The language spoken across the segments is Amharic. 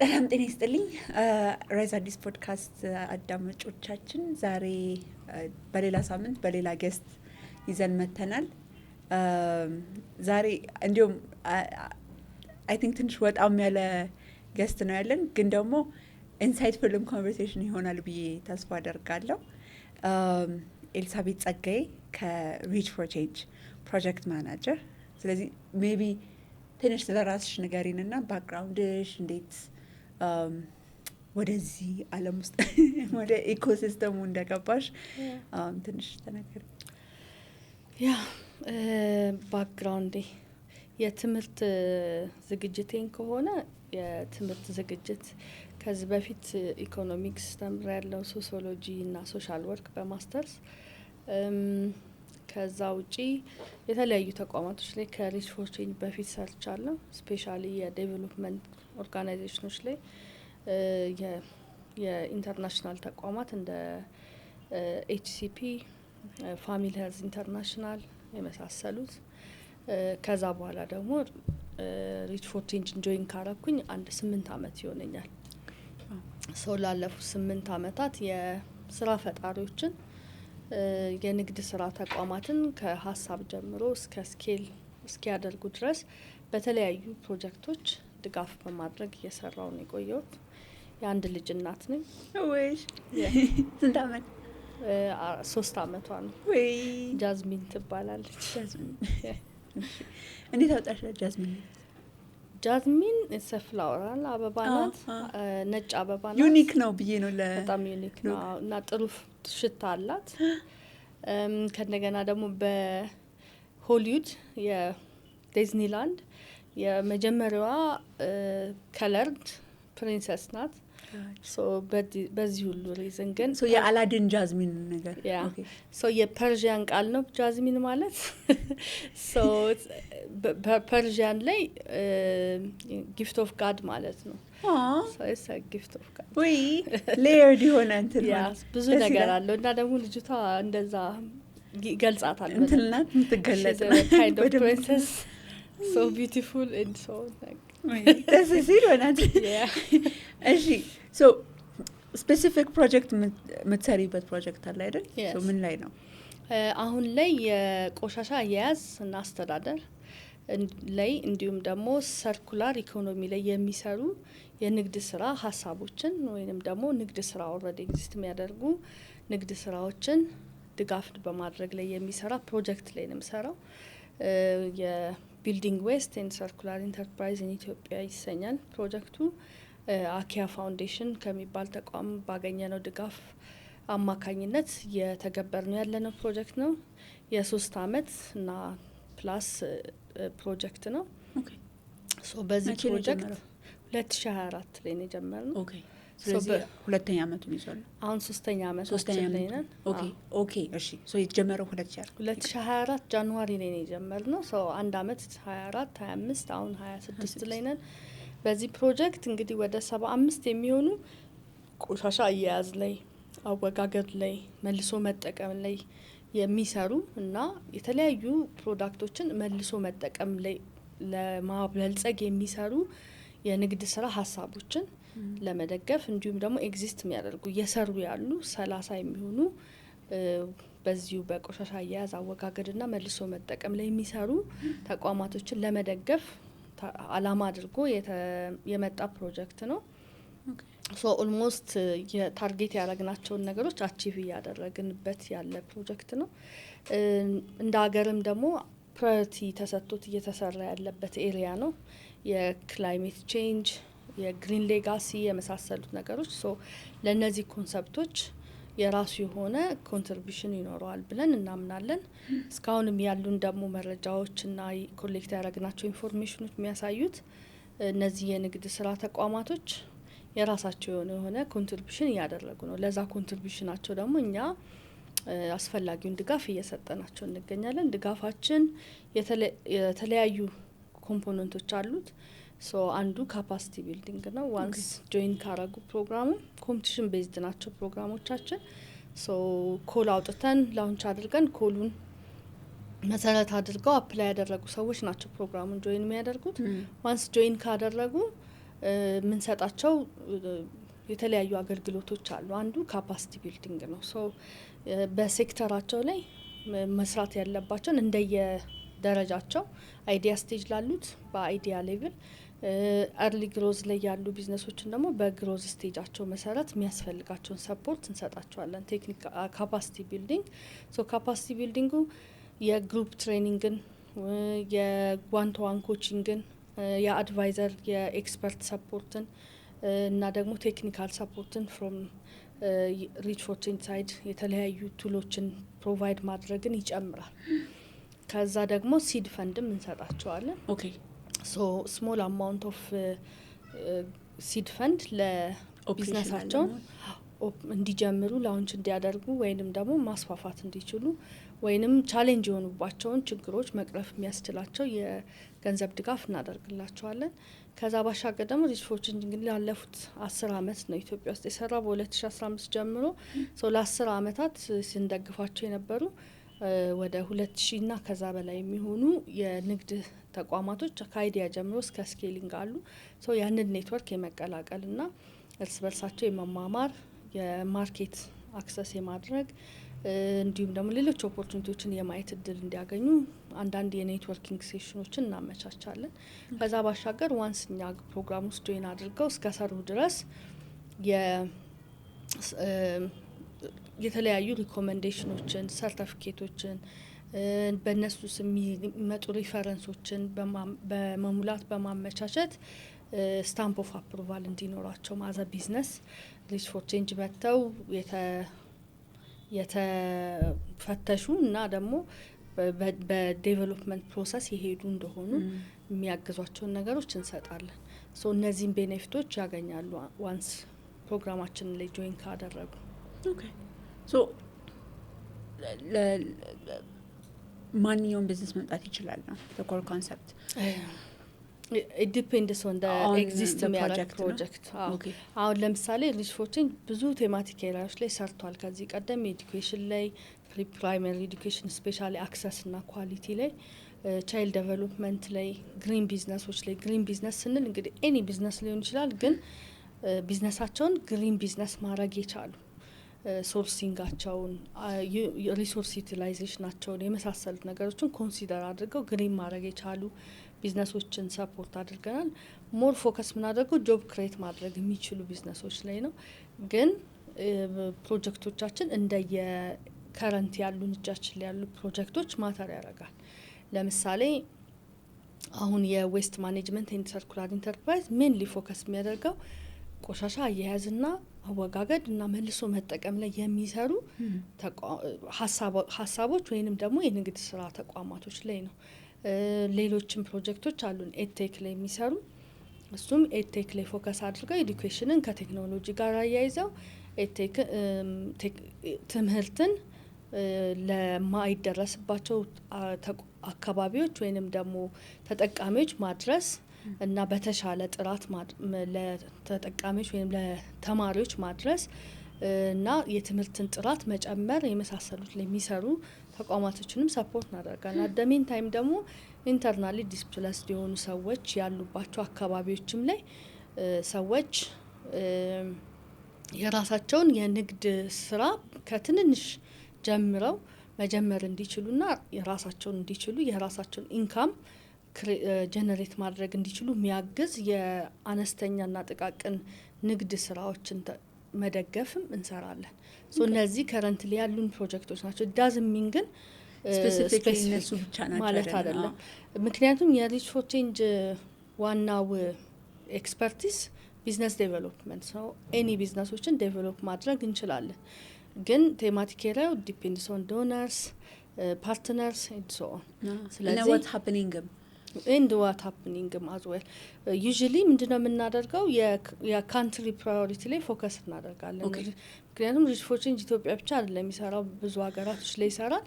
ሰላም ጤና ይስጥልኝ። ራይዝ አዲስ ፖድካስት አዳማጮቻችን ዛሬ በሌላ ሳምንት በሌላ ጌስት ይዘን መተናል። ዛሬ እንዲሁም አይ ቲንክ ትንሽ ወጣም ያለ ጌስት ነው ያለን፣ ግን ደግሞ ኢንሳይትፉልም ኮንቨርሴሽን ይሆናል ብዬ ተስፋ አደርጋለሁ። ኤልሳቤጥ ጸጋዬ ከሪች ፎር ቼንጅ ፕሮጀክት ማናጀር። ስለዚህ ሜቢ ትንሽ ስለ ራስሽ ንገሪንና ባክግራውንድሽ እንዴት ወደዚህ ዓለም ውስጥ ወደ ኢኮሲስተሙ እንደገባሽ ትንሽ ተናገሪ። ያ ባክግራውንዴ የትምህርት ዝግጅቴን ከሆነ የትምህርት ዝግጅት ከዚህ በፊት ኢኮኖሚክስ ተምሬያለሁ፣ ሶሲዮሎጂ እና ሶሻል ወርክ በማስተርስ። ከዛ ውጪ የተለያዩ ተቋማቶች ላይ ከሪች ፎር ቼንጅ በፊት ሰርቻለሁ። ስፔሻሊ የዴቨሎፕመንት ኦርጋናይዜሽኖች ላይ የኢንተርናሽናል ተቋማት እንደ ኤችሲፒ፣ ፋሚሊ ሄልዝ ኢንተርናሽናል የመሳሰሉት። ከዛ በኋላ ደግሞ ሪች ፎር ቼንጅ ጆይን ካረኩኝ 8 አመት ይሆነኛል። ሰው ላለፉት 8 አመታት የስራ ፈጣሪዎችን የንግድ ስራ ተቋማትን ከሀሳብ ጀምሮ እስከ ስኬል እስኪያደርጉ ድረስ በተለያዩ ፕሮጀክቶች ድጋፍ በማድረግ እየሰራው ነው የቆየሁት። የአንድ ልጅ እናት ነኝ። ወይ ስንት አመት? 3 አመቷ ነው። ወይ ጃዝሚን ትባላለች። እንዴት አወጣሽ ጃዝሚን? ጃዝሚን ፍላወራል አበባ ናት። ነጭ አበባ ናት። ዩኒክ ነው ብዬ ነው በጣም ዩኒክ ነው እና ጥሩ ሽታ አላት። ከእንደገና ደግሞ በሆሊውድ የዲዝኒላንድ የመጀመሪያዋ ከለርድ ፕሪንሰስ ናት። በዚህ ሁሉ ሪዝን ግን የአላዲን ጃዝሚን ነገር የፐርዥያን ቃል ነው ጃዝሚን ማለት። ፐርዥያን ላይ ጊፍት ኦፍ ጋድ ማለት ነው። ጊፍት ኦፍ ጋድ ወይ ሌየርድ የሆነ እንትን ብዙ ነገር አለው እና ደግሞ ልጅቷ እንደዛ ገልጻታል። እንትልናት የምትገለጽ ካይንድ ኦፍ ፕሪንሰስ ሶ ቢዩቲፉል ኤንድ ሶ ደስ ሲል ሆናት። እሺ ሶ ስፔሲፊክ ፕሮጀክት የምትሰሪበት ፕሮጀክት አለ አይደል? ምን ላይ ነው አሁን ላይ? የቆሻሻ አያያዝ እና አስተዳደር ላይ እንዲሁም ደግሞ ሰርኩላር ኢኮኖሚ ላይ የሚሰሩ የንግድ ስራ ሀሳቦችን ወይንም ደግሞ ንግድ ስራ ኦልሬዲ ኤግዚስት የሚያደርጉ ንግድ ስራዎችን ድጋፍ በማድረግ ላይ የሚሰራ ፕሮጀክት ላይ ነው የምሰራው። የቢልዲንግ ዌስት ኤንድ ሰርኩላር ኢንተርፕራይዝ ኢን ኢትዮጵያ ይሰኛል ፕሮጀክቱ። አኪያ ፋውንዴሽን ከሚባል ተቋም ባገኘነው ድጋፍ አማካኝነት የተገበርነው ያለነው ፕሮጀክት ነው። የ3 አመት እና ፕላስ ፕሮጀክት ነው። በዚህ ፕሮጀክት 2024 ላይ ነው የጀመርነው። ስለዚህ ሁለተኛ አመቱን ይዟል። አሁን ሶስተኛ አመት ላይ ነን። ኦኬ እሺ። የተጀመረው 2024 ጃንዋሪ ላይ ነው የጀመርነው። አንድ አመት 24 25 አሁን 26 ላይ ነን። በዚህ ፕሮጀክት እንግዲህ ወደ 75 የሚሆኑ ቆሻሻ አያያዝ ላይ፣ አወጋገድ ላይ፣ መልሶ መጠቀም ላይ የሚሰሩ እና የተለያዩ ፕሮዳክቶችን መልሶ መጠቀም ላይ ለማበልጸግ የሚሰሩ የንግድ ስራ ሀሳቦችን ለመደገፍ እንዲሁም ደግሞ ኤግዚስት የሚያደርጉ እየሰሩ ያሉ 30 የሚሆኑ በዚሁ በቆሻሻ አያያዝ አወጋገድና መልሶ መጠቀም ላይ የሚሰሩ ተቋማቶችን ለመደገፍ አላማ አድርጎ የመጣ ፕሮጀክት ነው። ኦልሞስት የታርጌት ያደረግናቸውን ነገሮች አቺቭ እያደረግንበት ያለ ፕሮጀክት ነው። እንደ ሀገርም ደግሞ ፕራዮሪቲ ተሰጥቶት እየተሰራ ያለበት ኤሪያ ነው። የክላይሜት ቼንጅ፣ የግሪን ሌጋሲ የመሳሰሉት ነገሮች ለእነዚህ ኮንሰፕቶች የራሱ የሆነ ኮንትሪቢሽን ይኖረዋል ብለን እናምናለን። እስካሁንም ያሉን ደግሞ መረጃዎች እና ኮሌክት ያደረግናቸው ኢንፎርሜሽኖች የሚያሳዩት እነዚህ የንግድ ስራ ተቋማቶች የራሳቸው የሆነ ኮንትሪቢሽን እያደረጉ ነው። ለዛ ኮንትሪቢሽናቸው ደግሞ እኛ አስፈላጊውን ድጋፍ እየሰጠናቸው እንገኛለን። ድጋፋችን የተለያዩ ኮምፖነንቶች አሉት። አንዱ ካፓሲቲ ቢልዲንግ ነው። ዋንስ ጆይን ካረጉ ፕሮግራሙ ኮምፒቲሽን ቤዝድ ናቸው ፕሮግራሞቻችን። ኮል አውጥተን ላውንች አድርገን ኮሉን መሰረት አድርገው አፕላይ ያደረጉ ሰዎች ናቸው ፕሮግራሙን ጆይን የሚያደርጉት። ዋንስ ጆይን ካደረጉ ምን ሰጣቸው የተለያዩ አገልግሎቶች አሉ። አንዱ ካፓሲቲ ቢልዲንግ ነው። ሶ በሴክተራቸው ላይ መስራት ያለባቸውን እንደየ ደረጃቸው አይዲያ ስቴጅ ላሉት በአይዲያ ሌቭል፣ አርሊ ግሮዝ ላይ ያሉ ቢዝነሶችን ደግሞ በግሮዝ ስቴጃቸው መሰረት የሚያስፈልጋቸውን ሰፖርት እንሰጣቸዋለን። ቴክኒክ ካፓሲቲ ቢልዲንግ ካፓሲቲ ቢልዲንጉ የግሩፕ ትሬኒንግን፣ የዋን ቱ ዋን ኮቺንግን፣ የአድቫይዘር የኤክስፐርት ሰፖርትን እና ደግሞ ቴክኒካል ሰፖርትን ፍሮም ሪች ፎር ቼንጅ ሳይድ የተለያዩ ቱሎችን ፕሮቫይድ ማድረግን ይጨምራል። ከዛ ደግሞ ሲድ ፈንድም እንሰጣቸዋለን። ሶ ስሞል አማውንት ኦፍ ሲድ ፈንድ ለቢዝነሳቸውን እንዲጀምሩ ላውንች እንዲያደርጉ ወይንም ደግሞ ማስፋፋት እንዲችሉ ወይንም ቻሌንጅ የሆኑባቸውን ችግሮች መቅረፍ የሚያስችላቸው የገንዘብ ድጋፍ እናደርግላቸዋለን። ከዛ ባሻገር ደግሞ ሪች ፎር ቼንጅ እንግዲህ ላለፉት 10 አመት ነው ኢትዮጵያ ውስጥ የሰራ በ2015 ጀምሮ ለ10 አመታት ስንደግፋቸው የነበሩ ወደ 2000 እና ከዛ በላይ የሚሆኑ የንግድ ተቋማቶች ከአይዲያ ጀምሮ እስከ ስኬሊንግ አሉ። ያንን ኔትወርክ የመቀላቀል እና እርስ በርሳቸው የመማማር የማርኬት አክሰስ የማድረግ እንዲሁም ደግሞ ሌሎች ኦፖርቹኒቲዎችን የማየት እድል እንዲያገኙ አንዳንድ የኔትወርኪንግ ሴሽኖችን እናመቻቻለን። ከዛ ባሻገር ዋንስ እኛ ፕሮግራም ውስጥ ጆይን አድርገው እስከ ሰሩ ድረስ የተለያዩ ሪኮሜንዴሽኖችን፣ ሰርቲፊኬቶችን በእነሱ ስም የሚመጡ ሪፈረንሶችን በመሙላት በማመቻቸት ስታምፕ ኦፍ አፕሩቫል እንዲኖራቸው ማዘ ቢዝነስ ሪች ፎር ቼንጅ መጥተው የተፈተሹ እና ደግሞ በዴቨሎፕመንት ፕሮሰስ የሄዱ እንደሆኑ የሚያግዟቸውን ነገሮች እንሰጣለን። እነዚህን ቤኔፊቶች ያገኛሉ ዋንስ ፕሮግራማችንን ላይ ጆይን ካደረጉ። ማንኛውም ቢዝነስ መምጣት ይችላል ነው ኮር ኮንሰፕት? it depends on the existing project. አሁን ለምሳሌ ሪች ፎር ቼንጅ ብዙ ቴማቲክ ኤሪያዎች ላይ ሰርቷል ከዚህ ቀደም። ኤዱኬሽን ላይ፣ ፕራይመሪ ኤዱኬሽን ስፔሻሊ አክሰስ እና ኳሊቲ ላይ፣ ቻይልድ ዴቨሎፕመንት ላይ፣ ግሪን ቢዝነሶች ላይ። ግሪን ቢዝነስ ስንል እንግዲህ ኤኒ ቢዝነስ ሊሆን ይችላል፣ ግን ቢዝነሳቸውን ግሪን ቢዝነስ ማድረግ የቻሉ ሶርሲንጋቸውን፣ ሪሶርስ ዩቲላይዜሽናቸውን የመሳሰሉት ነገሮችን ኮንሲደር አድርገው ግሪን ማድረግ የቻሉ ቢዝነሶችን ሰፖርት አድርገናል። ሞር ፎከስ ምናደርገው ጆብ ክሬት ማድረግ የሚችሉ ቢዝነሶች ላይ ነው። ግን ፕሮጀክቶቻችን እንደየ ከረንት ያሉን እጃችን ላይ ያሉ ፕሮጀክቶች ማተር ያደርጋል። ለምሳሌ አሁን የዌስት ማኔጅመንት ኤንድ ሰርኩላር ኢንተርፕራይዝ ሜንሊ ፎከስ የሚያደርገው ቆሻሻ አያያዝና አወጋገድ እና መልሶ መጠቀም ላይ የሚሰሩ ሀሳቦች ወይንም ደግሞ የንግድ ስራ ተቋማቶች ላይ ነው። ሌሎችም ፕሮጀክቶች አሉን ኤድቴክ ላይ የሚሰሩ። እሱም ኤድቴክ ላይ ፎከስ አድርገው ኤዱኬሽንን ከቴክኖሎጂ ጋር አያይዘው ኤድቴክ ትምህርትን ለማይደረስባቸው አካባቢዎች ወይንም ደግሞ ተጠቃሚዎች ማድረስ እና በተሻለ ጥራት ለተጠቃሚዎች ወይም ለተማሪዎች ማድረስ እና የትምህርትን ጥራት መጨመር የመሳሰሉት ላይ የሚሰሩ ተቋማቶችንም ሰፖርት እናደርጋለን። አደሜን ታይም ደግሞ ኢንተርናሊ ዲስፕለስ የሆኑ ሰዎች ያሉባቸው አካባቢዎችም ላይ ሰዎች የራሳቸውን የንግድ ስራ ከትንንሽ ጀምረው መጀመር እንዲችሉና የራሳቸውን እንዲችሉ የራሳቸውን ኢንካም ጀነሬት ማድረግ እንዲችሉ የሚያግዝ የአነስተኛና ጥቃቅን ንግድ ስራዎችን መደገፍም እንሰራለን። እነዚህ ከረንት ላይ ያሉን ፕሮጀክቶች ናቸው። ዳዝሚን ግን ስፔሲፊክ እነሱ ብቻ ናቸው ማለት አይደለም። ምክንያቱም የሪች ፎር ቼንጅ ዋናው ኤክስፐርቲስ ቢዝነስ ዴቨሎፕመንት ነው። ኤኒ ቢዝነሶችን ዴቨሎፕ ማድረግ እንችላለን። ግን ቴማቲክ ኤሪያው ዲፔንድስ ኦን ዶነርስ፣ ፓርትነርስ ኤንድ ሶ ኦን። ስለዚህ what happening ኤንድ ዋት ሀፕኒንግ አዝዌል ዩዥሊ ምንድነው የምናደርገው የካንትሪ ፕራዮሪቲ ላይ ፎከስ እናደርጋለን። ምክንያቱም ሪች ፎር ቼንጅ ኢትዮጵያ ብቻ አይደለም የሚሰራው፣ ብዙ ሀገራቶች ላይ ይሰራል።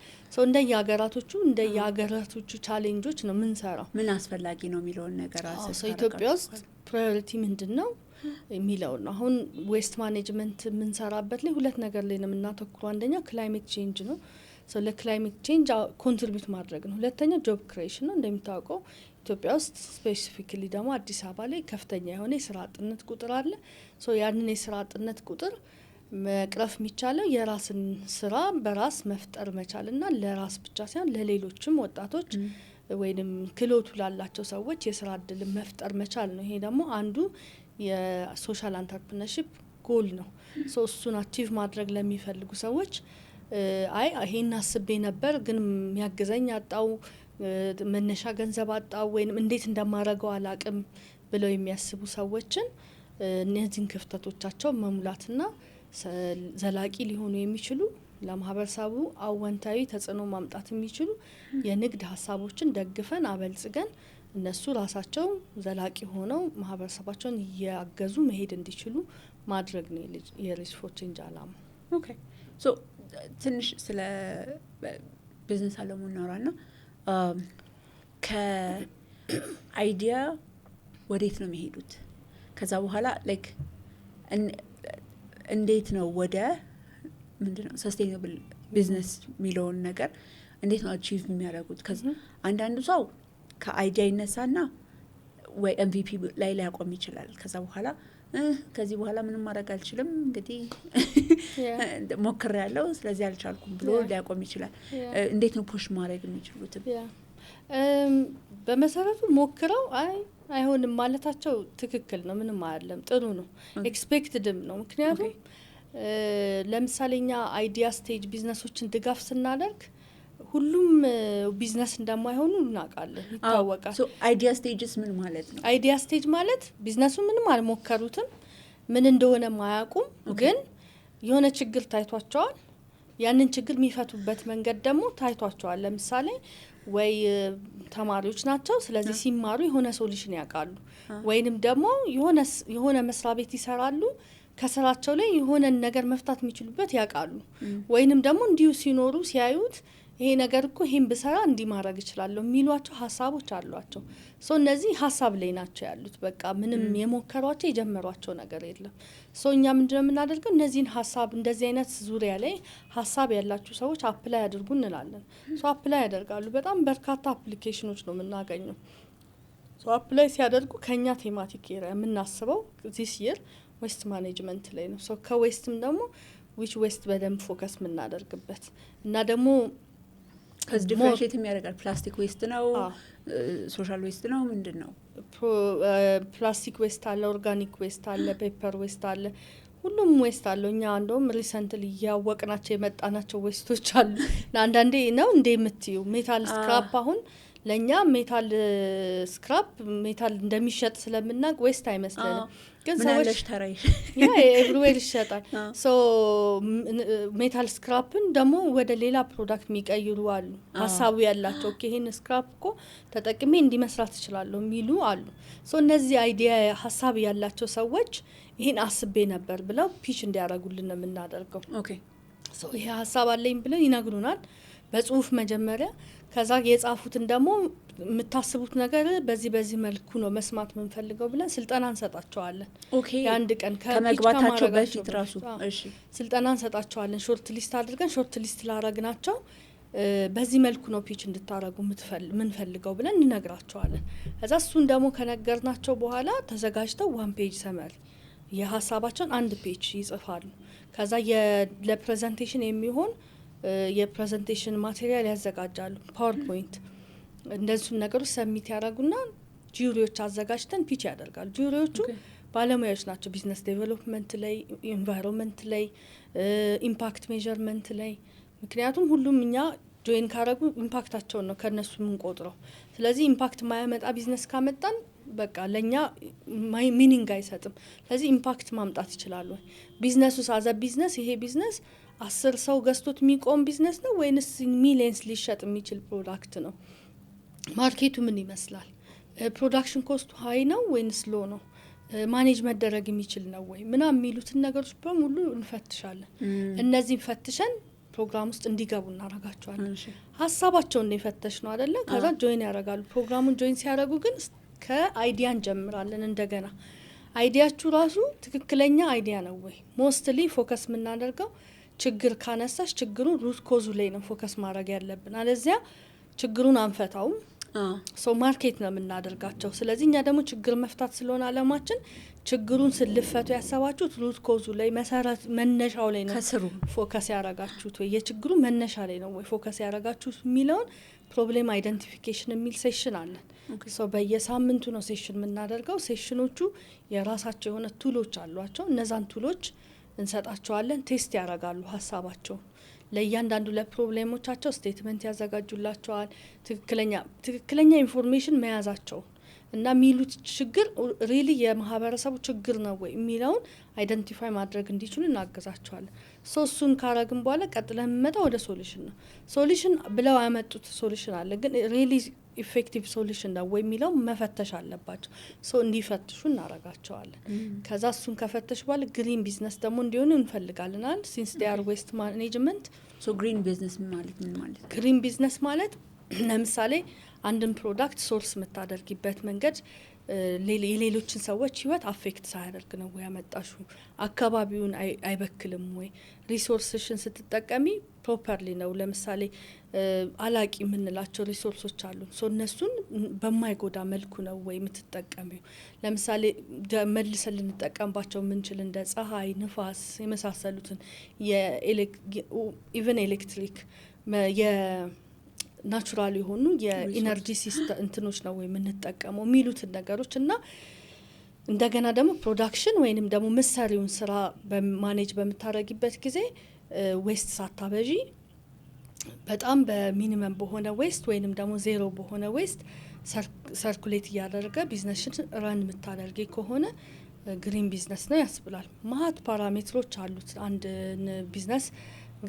እንደየሀገራቶቹ ቻሌንጆች ነው የምንሰራው። ምን አስፈላጊ ነው የሚለውን ነገር ኢትዮጵያ ውስጥ ፕራዮሪቲ ምንድን ነው የሚለው ነው። አሁን ዌስት ማኔጅመንት የምንሰራበት ላይ ሁለት ነገር ላይ ነው የምናተኩረው። አንደኛ ክላይሜት ቼንጅ ነው። ሶ ለክላይሜት ቼንጅ ኮንትሪቢዩት ማድረግ ነው። ሁለተኛ ጆብ ክሬሽን ነው። እንደሚታወቀው ኢትዮጵያ ውስጥ ስፔሲፊካሊ ደግሞ አዲስ አበባ ላይ ከፍተኛ የሆነ የስራ አጥነት ቁጥር አለ። ሶ ያንን የስራ አጥነት ቁጥር መቅረፍ የሚቻለው የራስን ስራ በራስ መፍጠር መቻልና ለራስ ብቻ ሳይሆን ለሌሎችም ወጣቶች ወይንም ክህሎቱ ላላቸው ሰዎች የስራ እድል መፍጠር መቻል ነው። ይሄ ደግሞ አንዱ የሶሻል አንተርፕረነርሺፕ ጎል ነው። ሶ እሱን አቺቭ ማድረግ ለሚፈልጉ ሰዎች ይሄን አስቤ ነበር ግን የሚያግዘኝ አጣው፣ መነሻ ገንዘብ አጣው ወይንም እንዴት እንደማረገው አላቅም ብለው የሚያስቡ ሰዎችን እነዚህን ክፍተቶቻቸው መሙላትና ዘላቂ ሊሆኑ የሚችሉ ለማህበረሰቡ አወንታዊ ተጽዕኖ ማምጣት የሚችሉ የንግድ ሀሳቦችን ደግፈን አበልጽገን እነሱ ራሳቸው ዘላቂ ሆነው ማህበረሰባቸውን እያገዙ መሄድ እንዲችሉ ማድረግ ነው የሪች ፎር ቼንጅ አላማ። ኦኬ ሶ ትንሽ ስለ ቢዝነስ አለሙ እናወራና ከአይዲያ ወዴት ነው የሚሄዱት? ከዛ በኋላ ላይክ እንዴት ነው ወደ ምንድነው ሰስቴይነብል ቢዝነስ የሚለውን ነገር እንዴት ነው አቺቭ የሚያደርጉት? ከዛ አንዳንዱ ሰው ከአይዲያ ይነሳና ወይ ኤምቪፒ ላይ ሊያቆም ይችላል። ከዛ በኋላ ከዚህ በኋላ ምንም ማድረግ አልችልም እንግዲህ ሞክር ያለው ስለዚህ አልቻልኩም ብሎ ሊያቆም ይችላል። እንዴት ነው ፑሽ ማድረግ የሚችሉት? በመሰረቱ ሞክረው አይሆንም ማለታቸው ትክክል ነው፣ ምንም አይደለም፣ ጥሩ ነው፣ ኤክስፔክትድም ነው። ምክንያቱም ለምሳሌ እኛ አይዲያ ስቴጅ ቢዝነሶችን ድጋፍ ስናደርግ ሁሉም ቢዝነስ እንደማይሆኑ እናውቃለን፣ ይታወቃል። አይዲያ ስቴጅስ ምን ማለት ነው? አይዲያ ስቴጅ ማለት ቢዝነሱ ምንም አልሞከሩትም፣ ምን እንደሆነ ማያውቁም፣ ግን የሆነ ችግር ታይቷቸዋል። ያንን ችግር የሚፈቱበት መንገድ ደግሞ ታይቷቸዋል። ለምሳሌ ወይ ተማሪዎች ናቸው፣ ስለዚህ ሲማሩ የሆነ ሶሉሽን ያውቃሉ። ወይንም ደግሞ የሆነ መስሪያ ቤት ይሰራሉ፣ ከስራቸው ላይ የሆነ ነገር መፍታት የሚችሉበት ያውቃሉ። ወይንም ደግሞ እንዲሁ ሲኖሩ ሲያዩት ይሄ ነገር እኮ ይሄን ብሰራ እንዲ ማድረግ እችላለሁ የሚሏቸው ሀሳቦች አሏቸው። ሶ እነዚህ ሀሳብ ላይ ናቸው ያሉት። በቃ ምንም የሞከሯቸው የጀመሯቸው ነገር የለም። ሶ እኛ ምንድነው የምናደርገው? እነዚህን ሀሳብ እንደዚህ አይነት ዙሪያ ላይ ሀሳብ ያላችሁ ሰዎች አፕላይ አድርጉ እንላለን። ሶ አፕላይ ያደርጋሉ። በጣም በርካታ አፕሊኬሽኖች ነው የምናገኘው። ሶ አፕላይ ሲያደርጉ ከኛ ቴማቲክ ኤሪያ የምናስበው ዚስ ይር ዌስት ማኔጅመንት ላይ ነው። ሶ ከዌስትም ደግሞ ዊች ዌስት በደንብ ፎከስ የምናደርግበት እና ደግሞ ከዚህ ዲፈረንሺየት የሚያደርጋል። ፕላስቲክ ዌስት ነው፣ ሶሻል ዌስት ነው፣ ምንድን ነው? ፕላስቲክ ዌስት አለ፣ ኦርጋኒክ ዌስት አለ፣ ፔፐር ዌስት አለ፣ ሁሉም ዌስት አለው። እኛ እንደውም ሪሰንትሊ እያወቅናቸው የመጣናቸው ዌስቶች አሉ። አንዳንዴ ነው እንደ የምትዩ ሜታል ስክራፕ አሁን ለኛ ሜታል ስክራፕ ሜታል እንደሚሸጥ ስለምናቅ ዌስት አይመስለንም፣ ግን ሰዎች ተራይ ኤቭሪዌር ይሸጣል። ሶ ሜታል ስክራፕን ደግሞ ወደ ሌላ ፕሮዳክት የሚቀይሩ አሉ፣ ሀሳቡ ያላቸው ኦኬ ይሄን ስክራፕ እኮ ተጠቅሜ እንዲመስራት እችላለሁ የሚሉ አሉ። ሶ እነዚህ አይዲያ ሀሳብ ያላቸው ሰዎች ይሄን አስቤ ነበር ብለው ፒች እንዲያደርጉልን ነው የምናደርገው። ኦኬ ሶ ይሄ ሀሳብ አለኝ ብለው ይነግሩናል በጽሁፍ መጀመሪያ። ከዛ የጻፉትን ደግሞ የምታስቡት ነገር በዚህ መልኩ ነው መስማት የምንፈልገው ብለን ስልጠና እንሰጣቸዋለን። ኦኬ የአንድ ቀን ከመግባታቸው በፊት ራሱ እሺ ስልጠና እንሰጣቸዋለን። ሾርት ሊስት አድርገን ሾርት ሊስት ላረግናቸው በዚህ መልኩ ነው ፒች እንድታረጉ ምንፈልገው ብለን እንነግራቸዋለን። ከዛ እሱን ደግሞ ከነገርናቸው በኋላ ተዘጋጅተው ዋን ፔጅ ሰመሪ የሀሳባቸውን አንድ ፔጅ ይጽፋሉ። ከዛ ለፕሬዘንቴሽን የሚሆን የፕሬዘንቴሽን ማቴሪያል ያዘጋጃሉ፣ ፓወርፖይንት። እንደዚህ ነገሮች ሰሚት ያደርጉና ጁሪዎች አዘጋጅተን ፒች ያደርጋሉ። ጁሪዎቹ ባለሙያዎች ናቸው፣ ቢዝነስ ዴቨሎፕመንት ላይ፣ ኢንቫይሮንመንት ላይ፣ ኢምፓክት ሜዠርመንት ላይ። ምክንያቱም ሁሉም እኛ ጆይን ካረጉ ኢምፓክታቸውን ነው ከነሱ የምንቆጥረው። ስለዚህ ኢምፓክት ማያመጣ ቢዝነስ ካመጣን በቃ ለኛ ሚኒንግ አይሰጥም። ስለዚህ ኢምፓክት ማምጣት ይችላሉ። ቢዝነሱ ሳዘ ቢዝነስ ይሄ ቢዝነስ 10 ሰው ገዝቶት የሚቆም ቢዝነስ ነው ወይንስ ሚሊየንስ ሊሸጥ የሚችል ፕሮዳክት ነው? ማርኬቱ ምን ይመስላል? ፕሮዳክሽን ኮስቱ ሀይ ነው ወይንስ ሎ ነው? ማኔጅ መደረግ የሚችል ነው ወይ ምናምን የሚሉትን ነገሮች በሙሉ እንፈትሻለን። እነዚህን ፈትሸን ፕሮግራም ውስጥ እንዲገቡ እናረጋቸዋለን። ሀሳባቸውን ነው የፈተሽ ነው አይደለ? ከዛ ጆይን ያደርጋሉ። ፕሮግራሙን ጆይን ሲያደርጉ ግን ከአይዲያ እንጀምራለን። እንደገና አይዲያችሁ ራሱ ትክክለኛ አይዲያ ነው ወይ? ሞስትሊ ፎከስ የምናደርገው ችግር ካነሳሽ ችግሩን ሩት ኮዙ ላይ ነው ፎከስ ማድረግ ያለብን። አለዚያ ችግሩን አንፈታውም። ሶ ማርኬት ነው የምናደርጋቸው። ስለዚህ እኛ ደግሞ ችግር መፍታት ስለሆነ አለማችን ችግሩን ስልፈቱ ያሰባችሁት ሩት ኮዙ ላይ መሰረት መነሻው ላይ ነው ከስሩ ፎከስ ያረጋችሁት ወይ የችግሩ መነሻ ላይ ነው ወይ ፎከስ ያረጋችሁት የሚለውን ፕሮብሌም አይደንቲፊኬሽን የሚል ሴሽን አለን። ሶ በየሳምንቱ ነው ሴሽን የምናደርገው። ሴሽኖቹ የራሳቸው የሆነ ቱሎች አሏቸው። እነዛን ቱሎች እንሰጣቸዋለን። ቴስት ያረጋሉ ሀሳባቸውን። ለእያንዳንዱ ለፕሮብሌሞቻቸው ስቴትመንት ያዘጋጁላቸዋል። ትክክለኛ ኢንፎርሜሽን መያዛቸው እና ሚሉት ችግር ሪሊ የማህበረሰቡ ችግር ነው ወይ የሚለውን አይደንቲፋይ ማድረግ እንዲችሉ እናገዛቸዋለን። እሱን ካረግን በኋላ ቀጥለን የምንመጣው ወደ ሶሉሽን ነው። ሶሉሽን ብለው ያመጡት ሶሉሽን አለ፣ ግን ሪሊ ኢፌክቲቭ ሶሉሽን ነው ወይ የሚለው መፈተሽ አለባቸው። እንዲፈትሹ እናረጋቸዋለን። ከዛ እሱን ከፈተሽ በኋላ ግሪን ቢዝነስ ደግሞ እንዲሆኑ እንፈልጋለን። ሲንስ ዴይ አር ዌስት ማኔጅመንት። ግሪን ቢዝነስ ማለት ምን ማለት? ግሪን ቢዝነስ ማለት ለምሳሌ አንድን ፕሮዳክት ሶርስ የምታደርጊበት መንገድ የሌሎችን ሰዎች ህይወት አፌክት ሳያደርግ ነው ወይ ያመጣሹ? አካባቢውን አይበክልም ወይ? ሪሶርስሽን ስትጠቀሚ ፕሮፐርሊ ነው? ለምሳሌ አላቂ የምንላቸው ሪሶርሶች አሉ። እነሱን በማይጎዳ መልኩ ነው ወይ የምትጠቀሚው? ለምሳሌ መልሰን ልንጠቀምባቸው የምንችል እንደ ፀሐይ፣ ንፋስ የመሳሰሉትን ኢቨን ኤሌክትሪክ ናቹራል የሆኑ የኢነርጂ ሲስተም እንትኖች ነው ወይ የምንጠቀመው የሚሉትን ነገሮች እና እንደገና ደግሞ ፕሮዳክሽን ወይንም ደግሞ ምሳሪውን ስራ በማኔጅ በምታረጊበት ጊዜ ዌስት ሳታበዢ በጣም በሚኒመም በሆነ ዌስት ወይንም ደግሞ ዜሮ በሆነ ዌስት ሰርኩሌት እያደረገ ቢዝነስሽን ረን የምታደርጊ ከሆነ ግሪን ቢዝነስ ነው ያስብላል። ማሀት ፓራሜትሮች አሉት አንድ ቢዝነስ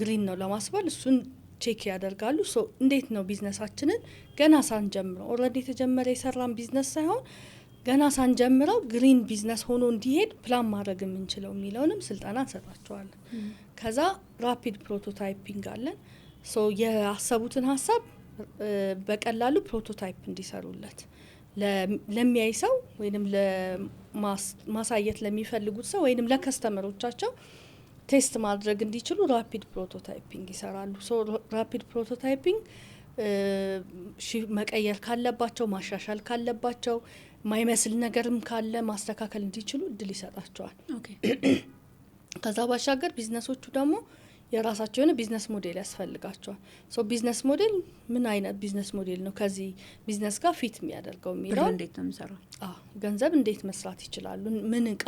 ግሪን ነው ለማስባል። እሱን ቼክ ያደርጋሉ። እንዴት ነው ቢዝነሳችንን ገና ሳንጀምረው ኦልሬዲ የተጀመረ የሰራን ቢዝነስ ሳይሆን ገና ሳንጀምረው ግሪን ቢዝነስ ሆኖ እንዲሄድ ፕላን ማድረግ የምንችለው የሚለውንም ስልጠና እንሰጣቸዋለን። ከዛ ራፒድ ፕሮቶታይፒንግ አለን። ያሰቡትን ሀሳብ በቀላሉ ፕሮቶታይፕ እንዲሰሩለት ለሚያይ ሰው ወይንም ለማሳየት ለሚፈልጉት ሰው ወይንም ለከስተመሮቻቸው ቴስት ማድረግ እንዲችሉ ራፒድ ፕሮቶታይፒንግ ይሰራሉ። ራፒድ ፕሮቶታይፒንግ መቀየር ካለባቸው ማሻሻል ካለባቸው ማይመስል ነገርም ካለ ማስተካከል እንዲችሉ እድል ይሰጣቸዋል። ከዛ ባሻገር ቢዝነሶቹ ደግሞ የራሳቸው የሆነ ቢዝነስ ሞዴል ያስፈልጋቸዋል። ቢዝነስ ሞዴል ምን አይነት ቢዝነስ ሞዴል ነው ከዚህ ቢዝነስ ጋር ፊት የሚያደርገው የሚለው እንዴት ነው የሚሰራው? ገንዘብ እንዴት መስራት ይችላሉ? ምን እቃ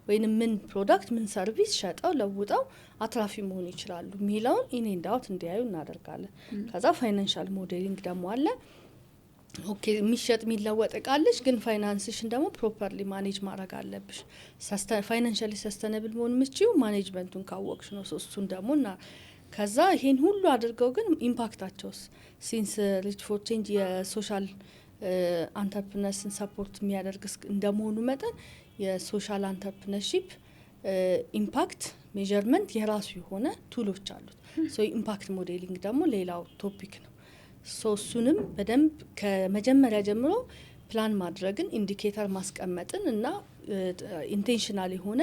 ወይም ምን ፕሮዳክት ምን ሰርቪስ ሸጠው ለውጠው አትራፊ መሆን ይችላሉ የሚለውን ኢን ኤንድ አውት እንዲያዩ እናደርጋለን። ከዛ ፋይናንሻል ሞዴሊንግ ደግሞ አለ። የሚሸጥ የሚለወጥ እቃለች፣ ግን ፋይናንስሽን ደግሞ ፕሮፐርሊ ማኔጅ ማድረግ አለብሽ። ፋይናንሻሊ ሰስተነብል መሆን የምችው ማኔጅመንቱን ካወቅሽ ነው። እሱን ደግሞ ከዛ ይሄን ሁሉ አድርገው ግን ኢምፓክታቸውስ ሲንስ ሪች ፎር ቼንጅ የሶሻል አንተርፕረነርስን ሰፖርት የሚያደርግ እንደመሆኑ መጠን የሶሻል አንተርፕረነርሺፕ ኢምፓክት ሜዠርመንት የራሱ የሆነ ቱሎች አሉት። ኢምፓክት ሞዴሊንግ ደግሞ ሌላው ቶፒክ ነው። እሱንም በደንብ ከመጀመሪያ ጀምሮ ፕላን ማድረግን ኢንዲኬተር ማስቀመጥን እና ኢንቴንሽናል የሆነ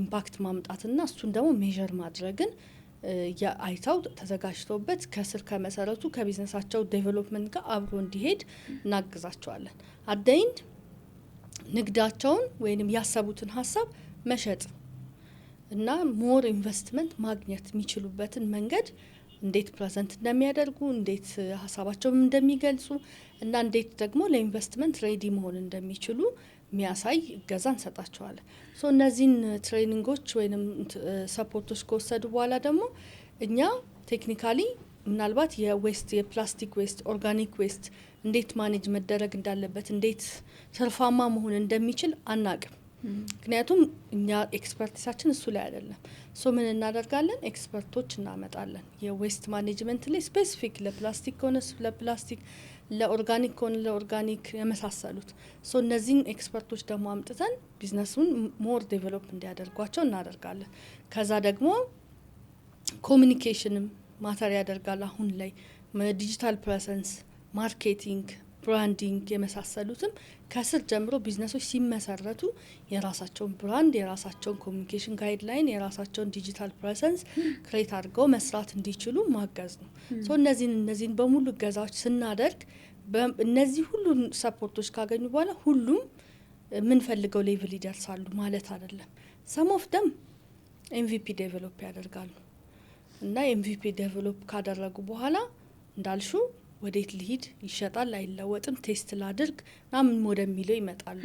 ኢምፓክት ማምጣትና እሱን ደግሞ ሜዠር ማድረግን አይተው ተዘጋጅተውበት ከስር ከመሰረቱ ከቢዝነሳቸው ዴቨሎፕመንት ጋር አብሮ እንዲሄድ እናግዛቸዋለን። አደይንድ ንግዳቸውን ወይንም ያሰቡትን ሀሳብ መሸጥ እና ሞር ኢንቨስትመንት ማግኘት የሚችሉበትን መንገድ እንዴት ፕሬዘንት እንደሚያደርጉ እንዴት ሀሳባቸውን እንደሚገልጹ እና እንዴት ደግሞ ለኢንቨስትመንት ሬዲ መሆን እንደሚችሉ የሚያሳይ እገዛ እንሰጣቸዋለን። እነዚህን ትሬኒንጎች ወይም ሰፖርቶች ከወሰዱ በኋላ ደግሞ እኛ ቴክኒካሊ ምናልባት የፕላስቲክ ዌስት ኦርጋኒክ ዌስት እንዴት ማኔጅ መደረግ እንዳለበት እንዴት ትርፋማ መሆን እንደሚችል አናቅም። ምክንያቱም እኛ ኤክስፐርቲሳችን እሱ ላይ አይደለም። ምን እናደርጋለን? ኤክስፐርቶች እናመጣለን የዌስት ማኔጅመንት ላይ ስፔሲፊክ ለፕላስቲክ ከሆነ ለፕላስቲክ፣ ለኦርጋኒክ ከሆነ ለኦርጋኒክ የመሳሰሉት። እነዚህን ኤክስፐርቶች ደግሞ አምጥተን ቢዝነሱን ሞር ዴቨሎፕ እንዲያደርጓቸው እናደርጋለን። ከዛ ደግሞ ኮሚኒኬሽንም ማተር ያደርጋል። አሁን ላይ ዲጂታል ፕሬዘንስ፣ ማርኬቲንግ፣ ብራንዲንግ የመሳሰሉትም ከስር ጀምሮ ቢዝነሶች ሲመሰረቱ የራሳቸውን ብራንድ፣ የራሳቸውን ኮሚኒኬሽን ጋይድላይን፣ የራሳቸውን ዲጂታል ፕሬዘንስ ክሬት አድርገው መስራት እንዲችሉ ማገዝ ነው። ሶ እነዚህን በሙሉ እገዛዎች ስናደርግ እነዚህ ሁሉ ሰፖርቶች ካገኙ በኋላ ሁሉም የምንፈልገው ሌቭል ይደርሳሉ ማለት አይደለም። ሰም ኦፍ ደም ኤምቪፒ ዴቨሎፕ ያደርጋሉ እና ኤምቪፒ ዴቨሎፕ ካደረጉ በኋላ እንዳልሹ ወዴት ልሂድ፣ ይሸጣል አይለወጥም፣ ቴስት ላድርግ ምናምን ወደሚለው ይመጣሉ።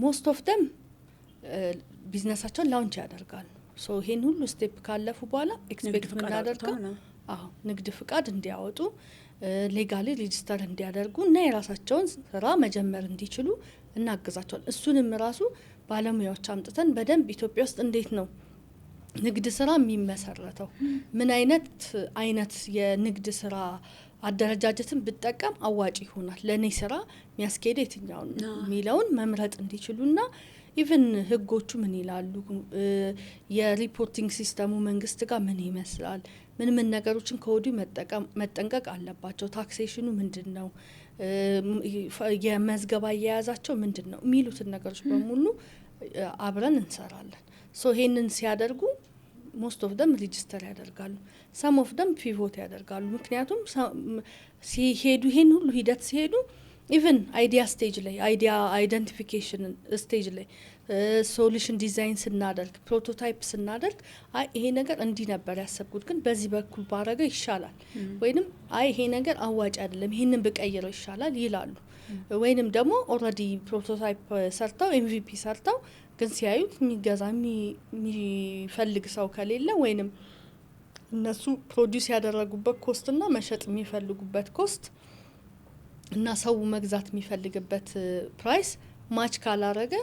ሞስት ኦፍ ደም ቢዝነሳቸውን ላውንች ያደርጋሉ። ሶ ይሄን ሁሉ ስቴፕ ካለፉ በኋላ ኤክስፔክት የምናደርገው ንግድ ፍቃድ እንዲያወጡ፣ ሌጋሊ ሬጂስተር እንዲያደርጉ እና የራሳቸውን ስራ መጀመር እንዲችሉ እናግዛቸዋል። እሱንም ራሱ ባለሙያዎች አምጥተን በደንብ ኢትዮጵያ ውስጥ እንዴት ነው ንግድ ስራ የሚመሰረተው፣ ምን አይነት የንግድ ስራ አደረጃጀትን ብጠቀም አዋጭ ይሆናል፣ ለኔ ስራ የሚያስኬድ የትኛውን የሚለውን መምረጥ እንዲችሉና ኢቭን ህጎቹ ምን ይላሉ፣ የሪፖርቲንግ ሲስተሙ መንግስት ጋር ምን ይመስላል፣ ምን ነገሮችን ከወዲሁ መጠንቀቅ አለባቸው፣ ታክሴሽኑ ምንድነው፣ የመዝገባ አያያዛቸው ምንድነው የሚሉትን ነገሮች በሙሉ አብረን እንሰራለን። ሶ ይሄንን ሲያደርጉ ሞስት ኦፍ ደም ሬጂስተር ያደርጋሉ፣ ሰም ኦፍ ደም ፒቮት ያደርጋሉ። ምክንያቱም ሲሄዱ ይሄን ሁሉ ሂደት ሲሄዱ ኢቭን አይዲያ ስቴጅ ላይ አይዲያ አይደንቲፊኬሽን ስቴጅ ላይ ሶሉሽን ዲዛይን ስናደርግ ፕሮቶታይፕ ስናደርግ ይሄ ነገር እንዲህ ነበር ያሰብኩት ግን በዚህ በኩል ባረገው ይሻላል ወይንም ይሄ ነገር አዋጭ አይደለም ይሄንን በቀይረው ይሻላል ይላሉ። ወይንም ደግሞ ኦልሬዲ ፕሮቶታይፕ ሰርተው ኤምቪፒ ሰርተው ግን ሲያዩት የሚገዛ የሚፈልግ ሰው ከሌለ ወይንም እነሱ ፕሮዲዩስ ያደረጉበት ኮስትና መሸጥ የሚፈልጉበት ኮስት እና ሰው መግዛት የሚፈልግበት ፕራይስ ማች ካላረገ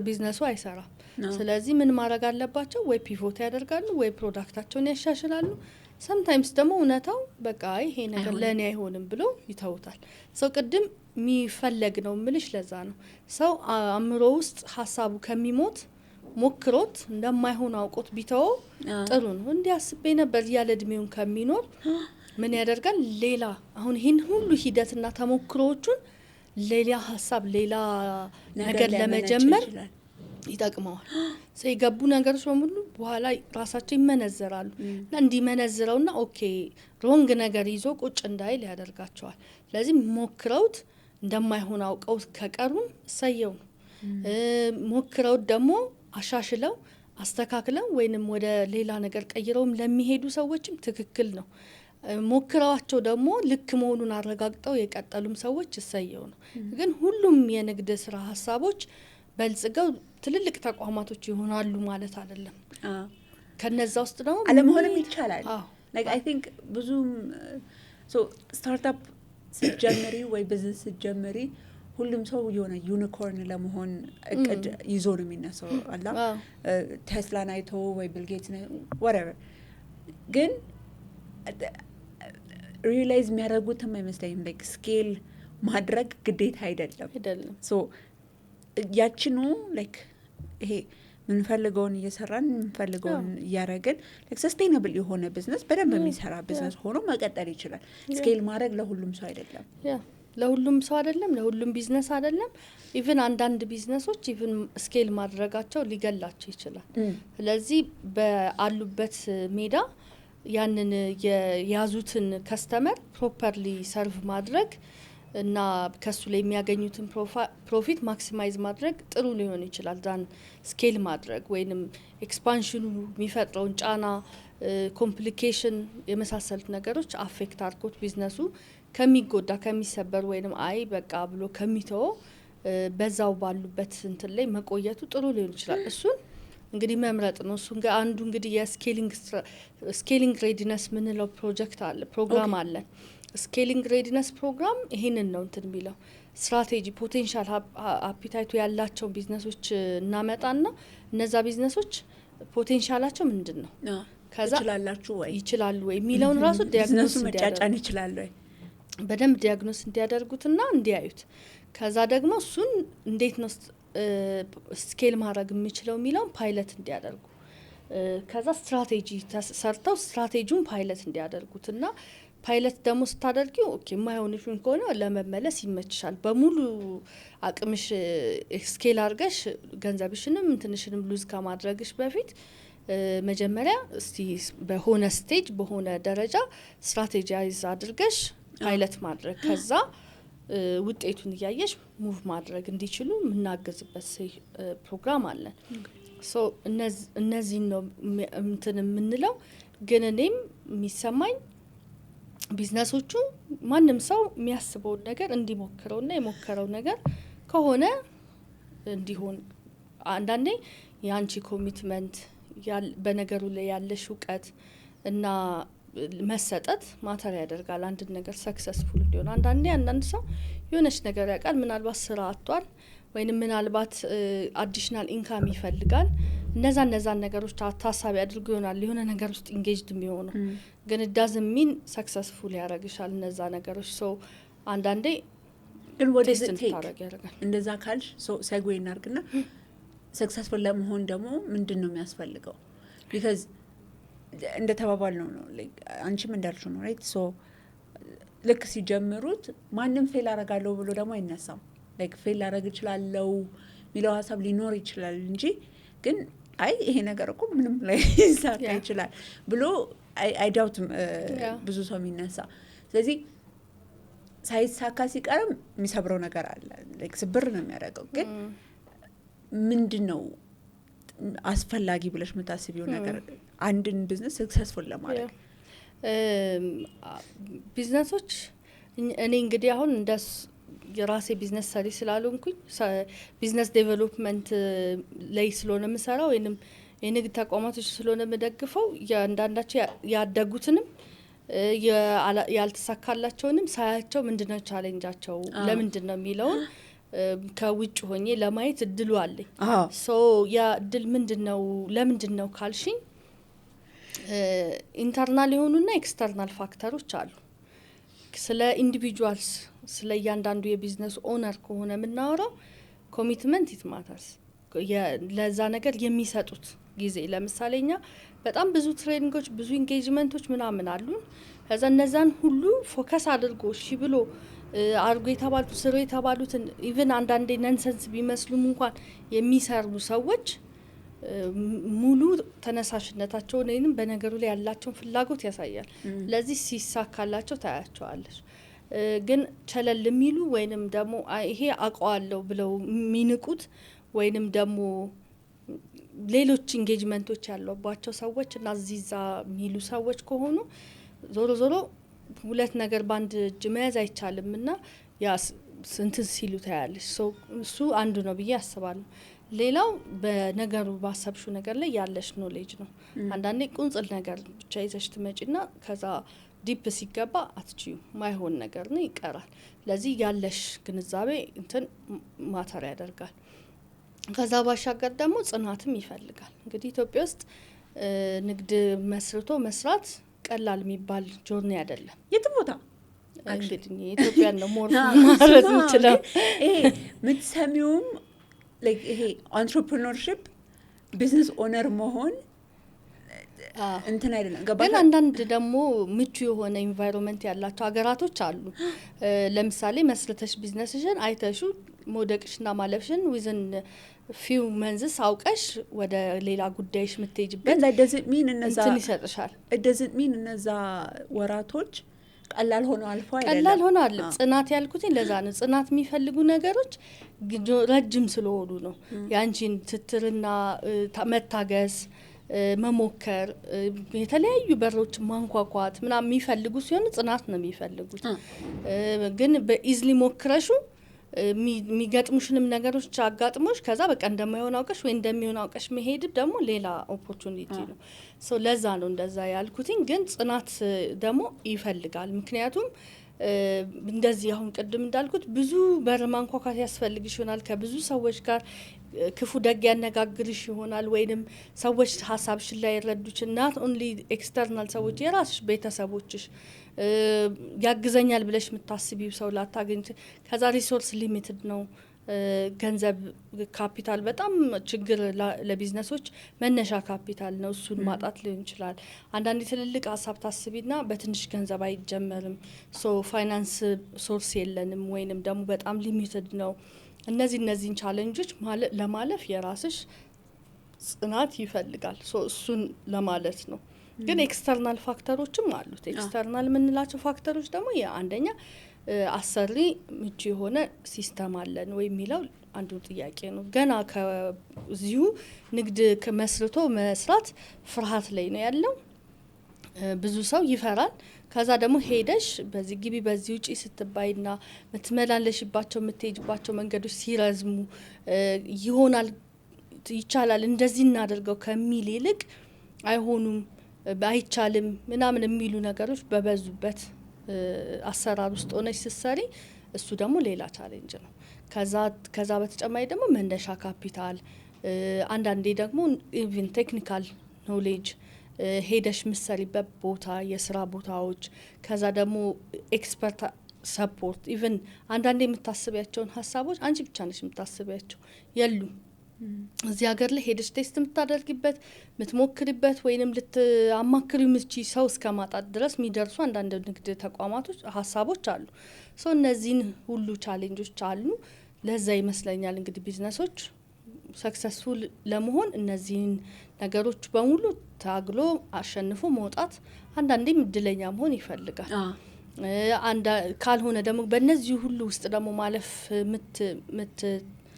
ቢዝነሱ አይሰራም። ስለዚህ ምን ማድረግ አለባቸው? ወይ ፒቮት ያደርጋሉ ወይ ፕሮዳክታቸውን ያሻሽላሉ። ሰምታይምስ ደግሞ እውነታው በቃ ይሄ ነገር ለኔ አይሆንም ብሎ ይተውታል። ሰው ቅድም የሚፈለግ ነው ምልሽ ለዛ ነው ሰው አእምሮ ውስጥ ሀሳቡ ከሚሞት ሞክሮት እንደማይሆን አውቆት ቢተው ጥሩ ነው። እንዲያስቤ ነበር ያለ እድሜውን ከሚኖር ምን ያደርጋል ሌላ አሁን ይሄን ሁሉ ሂደትና ተሞክሮዎቹን ሌላ ሀሳብ ሌላ ነገር ለመጀመር ይጠቅመዋል። የገቡ ነገሮች በሙሉ በኋላ ራሳቸው ይመነዘራሉ እና እንዲመነዝረውና ኦኬ ሮንግ ነገር ይዞ ቁጭ እንዳይል ያደርጋቸዋል። ስለዚህ ሞክረውት እንደማይሆን አውቀው ከቀሩም ሰየው ነው። ሞክረውት ደግሞ አሻሽለው አስተካክለው ወይንም ወደ ሌላ ነገር ቀይረውም ለሚሄዱ ሰዎችም ትክክል ነው። ሞክረዋቸው ደግሞ ልክ መሆኑን አረጋግጠው የቀጠሉም ሰዎች እሰየው ነው። ግን ሁሉም የንግድ ስራ ሀሳቦች በልጽገው ትልልቅ ተቋማቶች ይሆናሉ ማለት አይደለም። ከነዛ ውስጥ ደግሞ አለመሆንም ይቻላል። like I think ብዙም ስታርታፕ ስትጀምሪ ወይ ቢዝነስ ስትጀምሪ ሁሉም ሰው የሆነ ዩኒኮርን ለመሆን እቅድ ይዞ ነው የሚነሳው አላ ቴስላን አይቶ ወይ ቢል ጌትስ whatever ግን ሪላይዝ የሚያደርጉትም አይመስለኝም። like ስኬል ማድረግ ግዴታ አይደለም። so ያችኑ like ይሄ ምንፈልገውን እየሰራን ምንፈልገውን እያረግን like sustainable የሆነ ቢዝነስ በደንብ የሚሰራ ቢዝነስ ሆኖ መቀጠል ይችላል። ስኬል ማድረግ ለሁሉም ሰው አይደለም። ለሁሉም ሰው አይደለም፣ ለሁሉም ቢዝነስ አይደለም። ኢቭን አንዳንድ ቢዝነሶች ኢቭን ስኬል ማድረጋቸው ሊገላቸው ይችላል። ስለዚህ በአሉበት ሜዳ ያንን የያዙትን ከስተመር ፕሮፐርሊ ሰርቭ ማድረግ እና ከሱ ላይ የሚያገኙትን ፕሮፊት ማክሲማይዝ ማድረግ ጥሩ ሊሆን ይችላል። ዛን ስኬል ማድረግ ወይንም ኤክስፓንሽኑ የሚፈጥረውን ጫና ኮምፕሊኬሽን የመሳሰሉት ነገሮች አፌክት አድርጎት ቢዝነሱ ከሚጎዳ ከሚሰበር ወይንም በቃ ብሎ ከሚተው በዛው ባሉበት እንትን ላይ መቆየቱ ጥሩ ሊሆን ይችላል። እሱን እንግዲህ መምረጥ ነው። እሱ አንዱ እንግዲህ የስኬሊንግ ሬዲነስ ምንለው ፕሮጀክት አለ ፕሮግራም አለ። ስኬሊንግ ሬዲነስ ፕሮግራም ይሄንን ነው እንትን የሚለው ስትራቴጂ ፖቴንሻል አፒታይቱ ያላቸው ቢዝነሶች እናመጣና እነዛ ቢዝነሶች ፖቴንሻላቸው ምንድነው ከዛ ይችላሉ ወይ የሚለውን ራሱ ዲያግኖስ መጫጫን ይችላል ወይ በደንብ ዲያግኖስ እንዲያደርጉትና እንዲያዩት ከዛ ደግሞ እሱን እንዴት ነው ስኬል ማድረግ የሚችለው የሚለውን ፓይለት እንዲያደርጉ ከዛ ስትራቴጂ ሰርተው ስትራቴጂውን ፓይለት እንዲያደርጉትና ፓይለት ደግሞ ስታደርጊው ኦኬ የማይሆንሽን ከሆነ ለመመለስ ይመችሻል። በሙሉ አቅምሽ ስኬል አድርገሽ ገንዘብሽንም እንትንሽንም ሉዝ ከማድረግሽ በፊት መጀመሪያ እስቲ በሆነ ስቴጅ በሆነ ደረጃ ስትራቴጂያይዝ አድርገሽ ፓይለት ማድረግ ከዛ ውጤቱን እያየሽ ሙቭ ማድረግ እንዲችሉ የምናገዝበት ፕሮግራም አለን። ሶ እነዚህ ነው እንትን የምንለው። ግን እኔም የሚሰማኝ ቢዝነሶቹ ማንም ሰው የሚያስበውን ነገር እንዲሞክረውና የሞከረው ነገር ከሆነ እንዲሆን አንዳንዴ የአንቺ ኮሚትመንት በነገሩ ላይ ያለሽ እውቀት እና መሰጠት ማተር ያደርጋል አንድ ነገር ሰክሰስፉል እንዲሆን። አንዳንድ ሰው የሆነች ነገር ያውቃል፣ ምናልባት ስራ አጥቷል ወይንም ምናልባት አዲሽናል ኢንካም ይፈልጋል። እነዛን ነገሮች ታሳቢ አድርጎ ይሆናል የሆነ ነገር ውስጥ ኢንጌጅድ የሚሆነው፣ ግን ዳዝንት ሚን ሰክሰስፉል ያደርግሻል እነዛ ነገሮች። ሶ አንዳንዴ ግን ወደ ታረግ ያደርጋል። እንደዛ ካልሽ ሰግዌ እናርግና ሰክሰስፉል ለመሆን ደግሞ ምንድነው የሚያስፈልገው? ቢካዝ እንደ ተባባል ነው አንቺም እንዳልሽው ነው ራይት። ሶ ልክ ሲጀምሩት ማንም ፌል አረጋለሁ ብሎ ደግሞ አይነሳም። ላይክ ፌል ላረግ እችላለሁ የሚለው ሀሳብ ሊኖር ይችላል እንጂ ግን አይ ይሄ ነገር እኮ ምንም ላይ ይሳካ ይችላል ብሎ አይዳውት ብዙ ሰው የሚነሳ። ስለዚህ ሳይሳካ ሲቀርም የሚሰብረው ነገር አለ፣ ላይክ ስብር ነው የሚያደርገው። ግን ምንድነው አስፈላጊ ብለሽ የምታስቢው ነገር አንድን ቢዝነስ ሰክሰስፉል ለማድረግ? ቢዝነሶች እኔ እንግዲህ አሁን እንደስ የራሴ ቢዝነስ ሰሪ ስላልሆንኩኝ ቢዝነስ ዴቨሎፕመንት ላይ ስለሆነ የምሰራው ወይንም የንግድ ተቋማቶች ስለሆነ የምደግፈው ያንዳንዳቸው ያደጉትንም ያልተሳካላቸውንም ሳያቸው ምንድነው ቻሌንጃቸው ለምንድነው የሚለውን ከውጭ ሆኜ ለማየት እድሉ አለኝ። ሶ ያ እድል ምንድነው ለምንድነው ካልሽኝ ኢንተርናል የሆኑና ኤክስተርናል ፋክተሮች አሉ። ስለ ኢንዲቪጁዋልስ ስለ እያንዳንዱ የቢዝነስ ኦነር ከሆነ የምናወራው ኮሚትመንት ኢት ማተርስ፣ ለዛ ነገር የሚሰጡት ጊዜ። ለምሳሌ እኛ በጣም ብዙ ትሬኒንጎች ብዙ ኢንጌጅመንቶች ምናምን አሉ። ከዛ እነዛን ሁሉ ፎከስ አድርጎ እሺ ብሎ አርጎ የተባሉት ስሩ የተባሉትን ኢቭን አንዳንዴ ነንሰንስ ቢመስሉም እንኳን የሚሰሩ ሰዎች ሙሉ ተነሳሽነታቸውን ወይንም በነገሩ ላይ ያላቸውን ፍላጎት ያሳያል። ለዚህ ሲሳካላቸው ታያቸዋለሽ። ግን ቸለል የሚሉ ወይንም ደግሞ ይሄ አውቀዋለሁ ብለው የሚንቁት ወይንም ደግሞ ሌሎች ኢንጌጅመንቶች ያለባቸው ሰዎች እና ዚዛ የሚሉ ሰዎች ከሆኑ ዞሮ ዞሮ ሁለት ነገር ባንድ እጅ መያዝ አይቻልም እና ያ እንትን ሲሉ ታያለሽ። እሱ አንዱ ነው ብዬ አስባለሁ። ሌላው በነገሩ ባሰብሹ ነገር ላይ ያለሽ ኖሌጅ ነው። አንዳንዴ ቁንጽል ነገር ብቻ ይዘሽ ትመጪና ከዛ ዲፕ ሲገባ አትችዩ ማይሆን ነገር ነው ይቀራል። ለዚህ ያለሽ ግንዛቤ እንትን ማተር ያደርጋል። ከዛ ባሻገር ደግሞ ጽናትም ይፈልጋል። እንግዲህ ኢትዮጵያ ውስጥ ንግድ መስርቶ መስራት ቀላል የሚባል ጆርኒ አይደለም። የትም ቦታ እንግዲህ ኢትዮጵያን ነው ሞር ማለት እንችላለን። ይሄ ምትሰሚውም ላይክ ይሄ አንትረፕረነርሺፕ ቢዝነስ ኦነር መሆን እንትን አይደለም። ግን አንዳንድ ደግሞ ምቹ የሆነ ኢንቫይሮንመንት ያላቸው ሀገራቶች አሉ። ለምሳሌ መስርተሽ ቢዝነስሽን አይተሹ መውደቅሽና ማለፍሽን ዊዝን ፊው መንዝስ አውቀሽ ወደ ሌላ ጉዳይሽ ምትሄጂበት እንትን ይሰጥሻል። doesn't mean እነዛ ወራቶች ቀላል ሆኖ አልፎ አይደለም። ቀላል ሆኖ አለ ጽናት ያልኩትኝ ለዛ ነው። ጽናት የሚፈልጉ ነገሮች ረጅም ስለሆኑ ነው። ያንቺን ትትርና መታገስ መሞከር የተለያዩ በሮች ማንኳኳት ምናምን የሚፈልጉ ሲሆን ጽናት ነው የሚፈልጉት። ግን በኢዝሊ ሞክረሹ የሚገጥሙሽንም ነገሮች አጋጥሞሽ ከዛ በቃ እንደማይሆን አውቀሽ ወይ እንደሚሆን አውቀሽ መሄድ ደግሞ ሌላ ኦፖርቹኒቲ ነው። ሶ ለዛ ነው እንደዛ ያልኩትኝ። ግን ጽናት ደግሞ ይፈልጋል። ምክንያቱም እንደዚህ አሁን ቅድም እንዳልኩት ብዙ በር ማንኳኳት ያስፈልግሽ ይሆናል። ከብዙ ሰዎች ጋር ክፉ ደግ ያነጋግርሽ ይሆናል። ወይንም ሰዎች ሀሳብሽን ላይ ይረዱሽ ናት ኦንሊ ኤክስተርናል ሰዎች የራስሽ ቤተሰቦችሽ ያግዘኛል ብለሽ የምታስቢው ሰው ላታገኝ። ከዛ ሪሶርስ ሊሚትድ ነው። ገንዘብ ካፒታል በጣም ችግር ለቢዝነሶች መነሻ ካፒታል ነው። እሱን ማጣት ሊሆን ይችላል። አንዳንዴ ትልልቅ ሀሳብ ታስቢና በትንሽ ገንዘብ አይጀመርም። ፋይናንስ ሶርስ የለንም ወይንም ደግሞ በጣም ሊሚትድ ነው። እነዚህን ቻሌንጆች ለማለፍ የራስሽ ጽናት ይፈልጋል። እሱን ለማለት ነው። ግን ኤክስተርናል ፋክተሮችም አሉት። ኤክስተርናል የምንላቸው ፋክተሮች ደግሞ አንደኛ አሰሪ ምቹ የሆነ ሲስተም አለን ወይ የሚለው አንዱ ጥያቄ ነው። ገና ከዚሁ ንግድ መስርቶ መስራት ፍርሃት ላይ ነው ያለው። ብዙ ሰው ይፈራል። ከዛ ደግሞ ሄደሽ በዚህ ግቢ በዚህ ውጪ ስትባይና ምትመላለሽባቸው ምትሄጅባቸው መንገዶች ሲረዝሙ ይሆናል ይቻላል እንደዚህ እናደርገው ከሚል ይልቅ አይሆኑም አይቻልም ምናምን የሚሉ ነገሮች በበዙበት አሰራር ውስጥ ሆነሽ ስትሰሪ እሱ ደግሞ ሌላ ቻሌንጅ ነው። ከዛ በተጨማሪ ደግሞ መነሻ ካፒታል፣ አንዳንዴ ደግሞ ኢቭን ቴክኒካል ኖሌጅ ሄደሽ ምሰሪበት ቦታ የስራ ቦታዎች፣ ከዛ ደግሞ ኤክስፐርት ሰፖርት ኢቭን አንዳንዴ የምታስቢያቸውን ሀሳቦች አንቺ ብቻ ነሽ የምታስቢያቸው የሉም። እዚህ ሀገር ላይ ሄደሽ ቴስት የምታደርጊበት ምትሞክሪበት ወይንም ልትአማክሪ ምቺ ሰው እስከ ማጣት ድረስ የሚደርሱ አንዳንድ ንግድ ተቋማቶች ሀሳቦች አሉ። እነዚህን ሁሉ ቻሌንጆች አሉ። ለዛ ይመስለኛል እንግዲህ ቢዝነሶች ሰክሰስፉል ለመሆን እነዚህን ነገሮች በሙሉ ታግሎ አሸንፎ መውጣት፣ አንዳንዴም እድለኛ መሆን ይፈልጋል። ካልሆነ ደግሞ በእነዚህ ሁሉ ውስጥ ደግሞ ማለፍ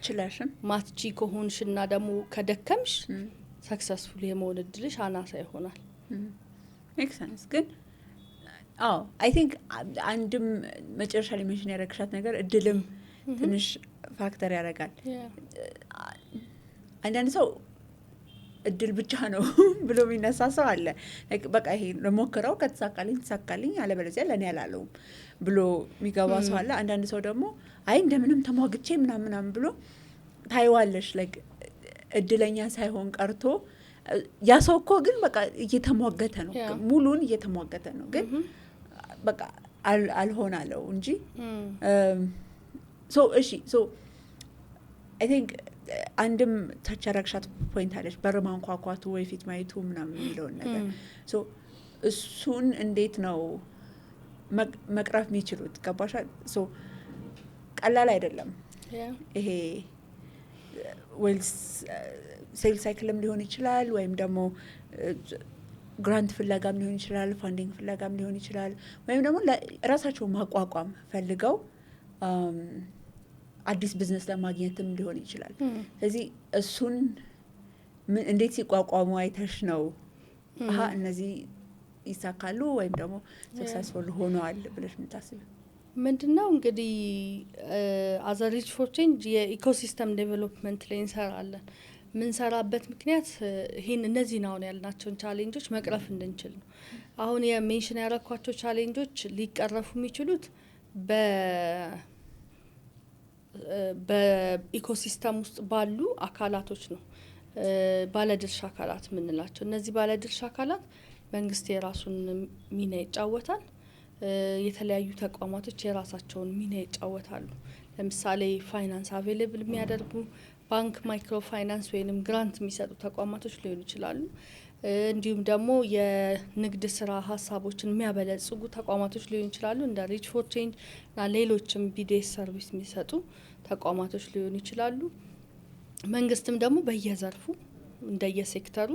ችላሽም ማትቺ ከሆንሽና ደግሞ ከደከምሽ ሰክሰስፉል የመሆን እድልሽ አናሳ ይሆናል። ሜክ ሰንስ። ግን አይ ቲንክ አንድም መጨረሻ ላይ ሜንሽን ያደረግሻት ነገር እድልም ትንሽ ፋክተር ያደርጋል። አንዳንድ ሰው እድል ብቻ ነው ብሎ የሚነሳ ሰው አለ። በቃ ይሄ ለሞክረው ከተሳካልኝ ተሳካልኝ አለበለዚያ ለኔ ያላለውም ብሎ የሚገባ ሰው አለ። አንዳንድ ሰው ደግሞ አይ እንደምንም ተሟግቼ ምናምን ብሎ ታይዋለሽ። ላይክ እድለኛ ሳይሆን ቀርቶ ያ ሰው እኮ ግን በቃ እየተሟገተ ነው፣ ሙሉን እየተሟገተ ነው። ግን በቃ አልሆናለው እንጂ እሺ አይ ቲንክ አንድም ታች ያረግሻት ፖይንት አለች፣ በር ማንኳኳቱ ወይ ፊት ማየቱ ምናምን የሚለውን ነገር እሱን እንዴት ነው መቅረፍ የሚችሉት? ገባሻ? ቀላል አይደለም ይሄ። ዌልስ ሴል ሳይክልም ሊሆን ይችላል፣ ወይም ደግሞ ግራንት ፍለጋም ሊሆን ይችላል፣ ፋንዲንግ ፍለጋም ሊሆን ይችላል፣ ወይም ደግሞ ራሳቸው ማቋቋም ፈልገው አዲስ ቢዝነስ ለማግኘትም ሊሆን ይችላል። ስለዚህ እሱን እንዴት ሲቋቋሙ አይተሽ ነው እነዚህ ይሳካሉ ወይም ደግሞ ሰክሰስፉል ሆነዋል ብለሽ የምታስቢ? ምንድነው እንግዲህ አዘ ሪች ፎር ቼንጅ የኢኮሲስተም ዴቨሎፕመንት ላይ እንሰራለን። ምንሰራበት ምክንያት እነዚህን አሁን ያልናቸውን ቻሌንጆች መቅረፍ እንድንችል ነው። አሁን የሜንሽን ያረኳቸው ቻሌንጆች ሊቀረፉ የሚችሉት በኢኮሲስተም ውስጥ ባሉ አካላቶች ነው። ባለድርሻ አካላት የምንላቸው እነዚህ ባለድርሻ አካላት መንግስት የራሱን ሚና ይጫወታል። የተለያዩ ተቋማቶች የራሳቸውን ሚና ይጫወታሉ። ለምሳሌ ፋይናንስ አቬሌብል የሚያደርጉ ባንክ፣ ማይክሮ ፋይናንስ ወይንም ግራንት የሚሰጡ ተቋማቶች ሊሆኑ ይችላሉ። እንዲሁም ደግሞ የንግድ ስራ ሀሳቦችን የሚያበለጽጉ ተቋማቶች ሊሆኑ ይችላሉ፣ እንደ ሪች ፎር ቼንጅ እና ሌሎችም ቢዲኤስ ሰርቪስ የሚሰጡ ተቋማቶች ሊሆኑ ይችላሉ። መንግስትም ደግሞ በየዘርፉ እንደየሴክተሩ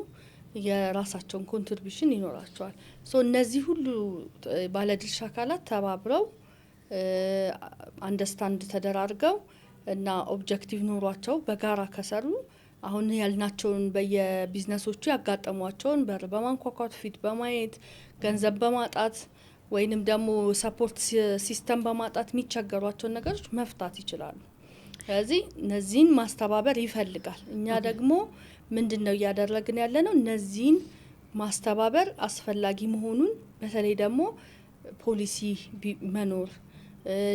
የራሳቸውን ኮንትሪቢሽን ይኖራቸዋል። እነዚህ ሁሉ ባለድርሻ አካላት ተባብረው አንደርስታንድ ተደራርገው እና ኦብጀክቲቭ ኖሯቸው በጋራ ከሰሩ አሁን ያልናቸውን በየቢዝነሶቹ ያጋጠሟቸውን በር በማንኳኳት ፊት በማየት ገንዘብ በማጣት ወይንም ደግሞ ሰፖርት ሲስተም በማጣት የሚቸገሯቸውን ነገሮች መፍታት ይችላሉ። ስለዚህ እነዚህን ማስተባበር ይፈልጋል። እኛ ደግሞ ምንድነው እያደረግን ያለነው? እነዚህን ማስተባበር አስፈላጊ መሆኑን በተለይ ደግሞ ፖሊሲ መኖር፣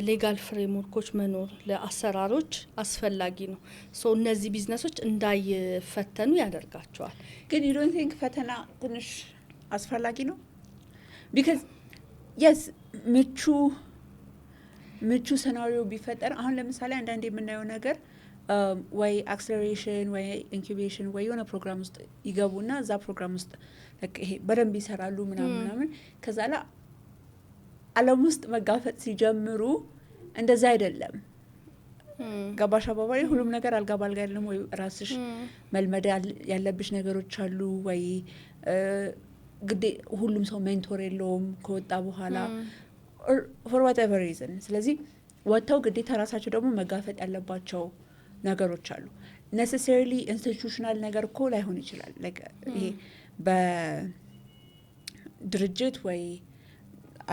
ሌጋል ፍሬምወርኮች መኖር ለአሰራሮች አስፈላጊ ነው። እነዚህ ቢዝነሶች እንዳይፈተኑ ያደርጋቸዋል። ግን you don't think ፈተና ትንሽ አስፈላጊ ነው? because yes ምቹ ምቹ ሰናሪዮ ቢፈጠር አሁን ለምሳሌ አንዳንዴ የምናየው ነገር ወይ አክሰለሬሽን ወይ ኢንኩቤሽን ወይ የሆነ ፕሮግራም ውስጥ ይገቡና እዛ ፕሮግራም ውስጥ ይሄ በደንብ ይሰራሉ ምናምን ከዛ ላይ ዓለም ውስጥ መጋፈጥ ሲጀምሩ እንደዛ አይደለም። ገባሽ አባባሪ ሁሉም ነገር አልጋ ባልጋ አይደለም። ወይ ራስሽ መልመድ ያለብሽ ነገሮች አሉ ወይ ግዴ ሁሉም ሰው ሜንቶር የለውም ከወጣ በኋላ for whatever reason። ስለዚህ ወጥተው ግዴታ ራሳቸው ደግሞ መጋፈጥ ያለባቸው ነገሮች አሉ። necessarily institutional ነገር እኮ ላይሆን ይችላል። ይሄ በድርጅት ወይ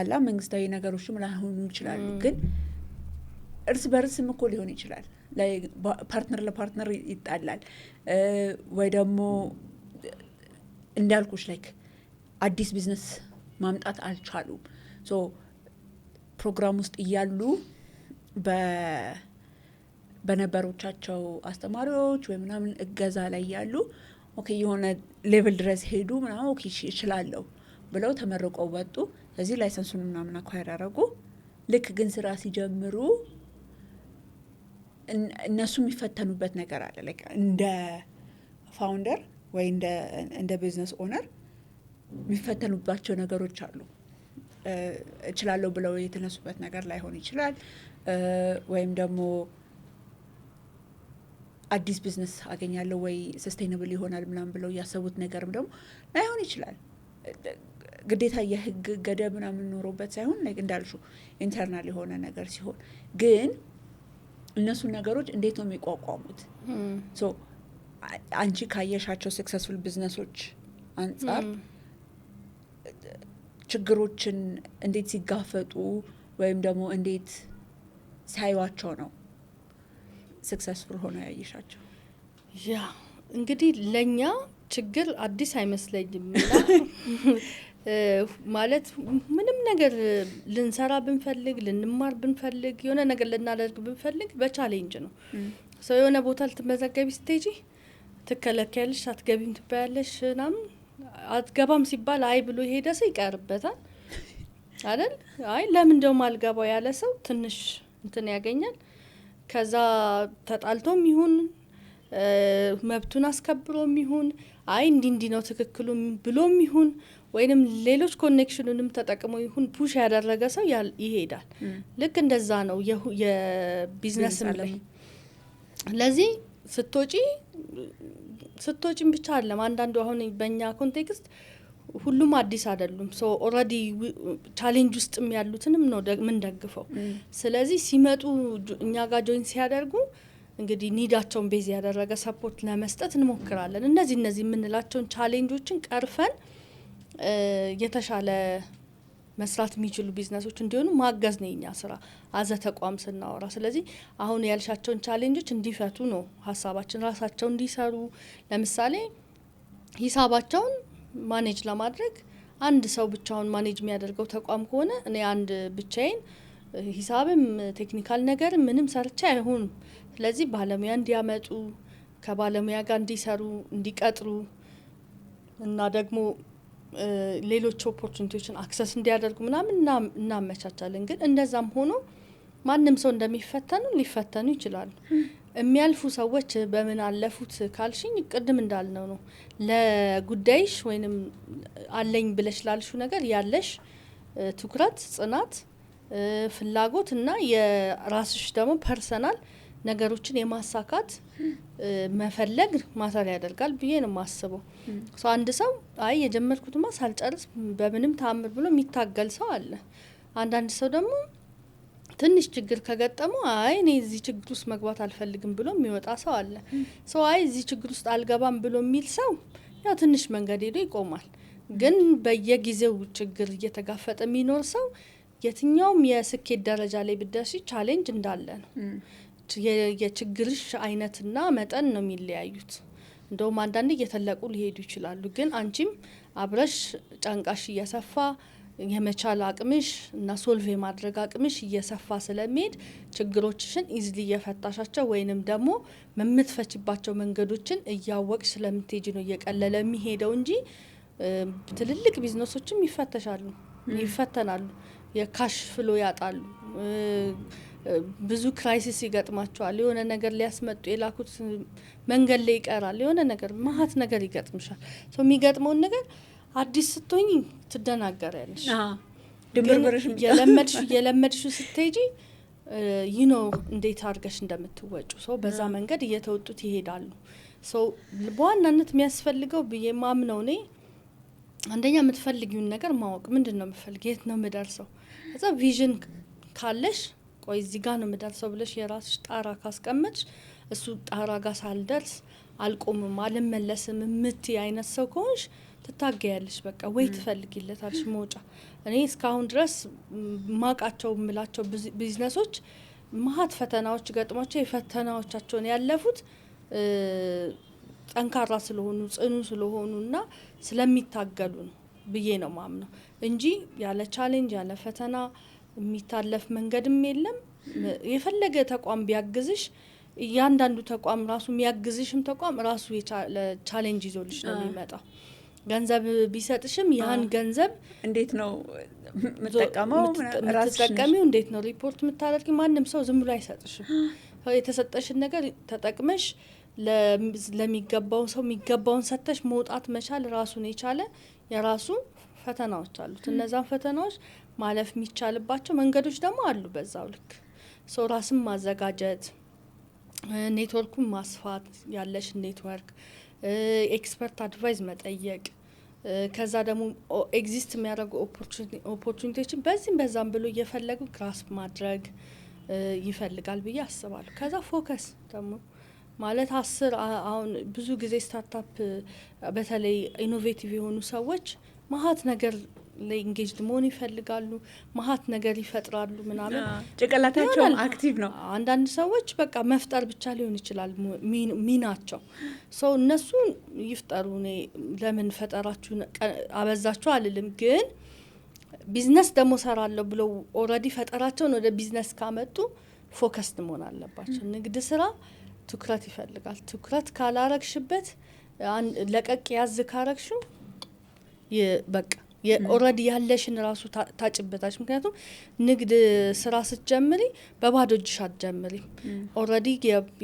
አላ መንግስታዊ ነገሮችም ላይሆኑ ይችላሉ። ግን እርስ በርስም እኮ ሊሆን ይችላል። ፓርትነር ለፓርትነር ይጣላል ወይ ደግሞ እንዳልኩሽ አዲስ ቢዝነስ ማምጣት አልቻሉም። ሶ ፕሮግራም ውስጥ እያሉ በነበሮቻቸው አስተማሪዎች ወይ ምናምን እገዛ ላይ ያሉ ኦኬ የሆነ ሌቭል ድረስ ሄዱ ምናምን ኦኬ እችላለሁ ብለው ተመርቀው ወጡ። ስለዚህ ላይሰንሱን ምናምን አኳየር ያደረጉ። ልክ ግን ስራ ሲጀምሩ እነሱ የሚፈተኑበት ነገር አለ። እንደ ፋውንደር ወይ እንደ ቢዝነስ ኦነር የሚፈተኑባቸው ነገሮች አሉ። እችላለሁ ብለው የተነሱበት ነገር ላይሆን ይችላል። ወይም ደግሞ አዲስ ቢዝነስ አገኛለሁ ወይ ሰስቴይነብል ይሆናል ምናምን ብለው ያሰቡት ነገርም ደግሞ ላይሆን ይችላል። ግዴታ የህግ ገደብ ምናምን ኖሮበት ሳይሆን እንዳልሹ ኢንተርናል የሆነ ነገር ሲሆን ግን እነሱ ነገሮች እንዴት ነው የሚቋቋሙት? ሶ አንቺ ካየሻቸው ሰክሰስፉል ቢዝነሶች አንጻር ችግሮችን እንዴት ሲጋፈጡ ወይም ደግሞ እንዴት ሳይዋቸው ነው ሰክሰስፉል ሆነው ያየሻቸው? ያ እንግዲህ ለኛ ችግር አዲስ አይመስለኝም። ማለት ምንም ነገር ልንሰራ ብንፈልግ ልንማር ብንፈልግ የሆነ ነገር ልናደርግ ብንፈልግ በቻሌንጅ ነው። ሰው የሆነ ቦታ ልትመዘገቢ ስትሄጂ ትከለከያለሽ፣ አትገቢም ትባያለሽ ምናምን። አትገባም ሲባል አይ ብሎ የሄደ ሰው ይቀርበታል አይደል? አይ ለምን እንደውም አልገባው ያለ ሰው ትንሽ እንትን ያገኛል። ከዛ ተጣልቶም ይሁን መብቱን አስከብሮም ይሁን አይ እንዲ ነው ትክክሉ ብሎም ይሁን ወይንም ሌሎች ኮኔክሽኑንም ተጠቅሞ ይሁን ፑሽ ያደረገ ሰው ይሄዳል። ልክ እንደዛ ነው የቢዝነስም ላይ። ለዚህ ስትወጪም ብቻ አይደለም። አንዳንዱ አሁን በእኛ ኮንቴክስት ሁሉም አዲስ አይደሉም። ሶ ኦልሬዲ ቻሌንጅ ውስጥም ያሉትንም ነው ምን ደግፈው። ስለዚህ ሲመጡ እኛ ጋር ጆይን ሲያደርጉ እንግዲህ ኒዳቸውን ቤዝ ያደረገ ሰፖርት ለመስጠት እንሞክራለን። እነዚህ የምንላቸውን ቻሌንጆችን ቀርፈን የተሻለ መስራት የሚችሉ ቢዝነሶች እንዲሆኑ ማገዝ ነው የኛ ስራ አዘ ተቋም ስናወራ። ስለዚህ አሁን ያልሻቸውን ቻሌንጆች እንዲፈቱ ነው ሀሳባችን። ራሳቸው እንዲሰሩ ለምሳሌ ሂሳባቸውን ማኔጅ ለማድረግ አንድ ሰው ብቻውን ማኔጅ የሚያደርገው ተቋም ከሆነ እኔ አንድ ብቻዬን ሂሳብም ቴክኒካል ነገር ምንም ሰርቼ አይሆንም። ስለዚህ ባለሙያ እንዲያመጡ ከባለሙያ ጋር እንዲሰሩ እንዲቀጥሩ እና ደግሞ ሌሎች ኦፖርቹኒቲዎችን አክሰስ እንዲያደርጉ ምናምን እናመቻቻለን። ግን እንደዛም ሆኖ ማንም ሰው እንደሚፈተኑ ሊፈተኑ ይችላሉ። የሚያልፉ ሰዎች በምን አለፉት ካልሽኝ ቅድም እንዳልነው ነው። ለጉዳይሽ ወይንም አለኝ ብለሽ ላልሹ ነገር ያለሽ ትኩረት፣ ጽናት፣ ፍላጎት እና የራስሽ ደግሞ ፐርሰናል ነገሮችን የማሳካት መፈለግ ማተር ያደርጋል ብዬ ነው የማስበው። አንድ ሰው አይ የጀመርኩትማ ሳልጨርስ በምንም ተአምር ብሎ የሚታገል ሰው አለ። አንዳንድ ሰው ደግሞ ትንሽ ችግር ከገጠመው አይ እኔ እዚህ ችግር ውስጥ መግባት አልፈልግም ብሎ የሚወጣ ሰው አለ። አይ እዚህ ችግር ውስጥ አልገባም ብሎ የሚል ሰው ያው ትንሽ መንገድ ሄዶ ይቆማል። ግን በየጊዜው ችግር እየተጋፈጠ የሚኖር ሰው የትኛውም የስኬት ደረጃ ላይ ብደርሺ ቻሌንጅ እንዳለ ነው። የችግርሽ አይነትና መጠን ነው የሚለያዩት። እንደውም አንዳንድ እየተለቁ ሊሄዱ ይችላሉ። ግን አንቺም አብረሽ ጫንቃሽ እየሰፋ የመቻል አቅምሽ እና ሶልቭ የማድረግ አቅምሽ እየሰፋ ስለሚሄድ ችግሮችሽን ኢዝሊ እየፈታሻቸው ወይንም ደግሞ የምትፈችባቸው መንገዶችን እያወቅሽ ስለምትሄጂ ነው እየቀለለ የሚሄደው እንጂ ትልልቅ ቢዝነሶችም ይፈተናሉ፣ የካሽ ፍሎ ያጣሉ። ብዙ ክራይሲስ ይገጥማቸዋል። የሆነ ነገር ሊያስመጡ የላኩት መንገድ ላይ ይቀራል። የሆነ ነገር ማሀት ነገር ይገጥምሻል። ሰው የሚገጥመውን ነገር አዲስ ስትሆኚ ትደናገሪያለሽ። የለመድሽ ስትሄጂ እንዴት አድርገሽ እንደምትወጩ ሰው በዛ መንገድ እየተወጡት ይሄዳሉ። ሰው በዋናነት የሚያስፈልገው ብዬ ማምነው እኔ አንደኛ የምትፈልጊውን ነገር ማወቅ። ምንድነው የምትፈልጊው? የት ነው የምደርሰው? ከዛ ቪዥን ካለሽ ቆይ እዚህ ጋር ነው የምደርሰው ብለሽ የራስሽ ጣራ ካስቀመጥሽ እሱ ጣራ ጋር ሳልደርስ አልቆምም አልመለስም የምትይ አይነት ሰው ከሆንሽ ትታገያለሽ። በቃ ወይ ትፈልጊለታለሽ መውጫ። እኔ እስካሁን ድረስ ማቃቸው ምላቸው ቢዝነሶች ማሀት ፈተናዎች ገጥሟቸው የፈተናዎቻቸውን ያለፉት ጠንካራ ስለሆኑ ጽኑ ስለሆኑና ስለሚታገሉ ነው ብዬ ነው ማምነው እንጂ ያለ ቻሌንጅ ያለ ፈተና የሚታለፍ መንገድም የለም። የፈለገ ተቋም ቢያግዝሽ እያንዳንዱ ተቋም ራሱ የሚያግዝሽም ተቋም ራሱ ቻሌንጅ ይዞልሽ ነው የሚመጣው። ገንዘብ ቢሰጥሽም ያን ገንዘብ እንዴት ነው የምትጠቀመው? የምትጠቀሚው እንዴት ነው ሪፖርት የምታደርጊው? ማንም ሰው ዝም ብሎ አይሰጥሽም። የተሰጠሽን ነገር ተጠቅመሽ ለሚገባው ሰው የሚገባውን ሰጥተሽ መውጣት መቻል ራሱን የቻለ የራሱ ፈተናዎች አሉት። እነዛን ፈተናዎች ማለፍ የሚቻልባቸው መንገዶች ደግሞ አሉ። በዛው ልክ ሰው ራስን ማዘጋጀት፣ ኔትወርኩን ማስፋት፣ ያለሽን ኔትወርክ ኤክስፐርት አድቫይዝ መጠየቅ፣ ከዛ ደግሞ ኤግዚስት የሚያደርጉ ኦፖርቹኒቲዎችን በዚህም በዛም ብሎ እየፈለጉ ግራስፕ ማድረግ ይፈልጋል ብዬ አስባለሁ። ከዛ ፎከስ ደግሞ ማለት አሁን ብዙ ጊዜ ስታርታፕ በተለይ ኢኖቬቲቭ የሆኑ ሰዎች ማሀት ነገር ላይ ኢንጌጅድ መሆን ይፈልጋሉ። ማሀት ነገር ይፈጥራሉ ምናምን ጭንቅላታቸውም አክቲቭ ነው። አንዳንድ ሰዎች በቃ መፍጠር ብቻ ሊሆን ይችላል ሚናቸው። ሰው እነሱ ይፍጠሩ። እኔ ለምን ፈጠራችሁ አበዛችሁ አልልም። ግን ቢዝነስ ደግሞ ሰራለሁ ብለው ኦልሬዲ ፈጠራቸውን ወደ ቢዝነስ ካመጡ ፎከስድ መሆን አለባቸው። ንግድ ስራ ትኩረት ይፈልጋል። ትኩረት ካላረግሽበት ለቀቅ ያዝ ካረግሽው በቃ ኦልሬዲ ያለሽን ራሱ ታጭበታች። ምክንያቱም ንግድ ስራ ስትጀምሪ በባዶ እጅሽ አትጀምሪም። ኦልሬዲ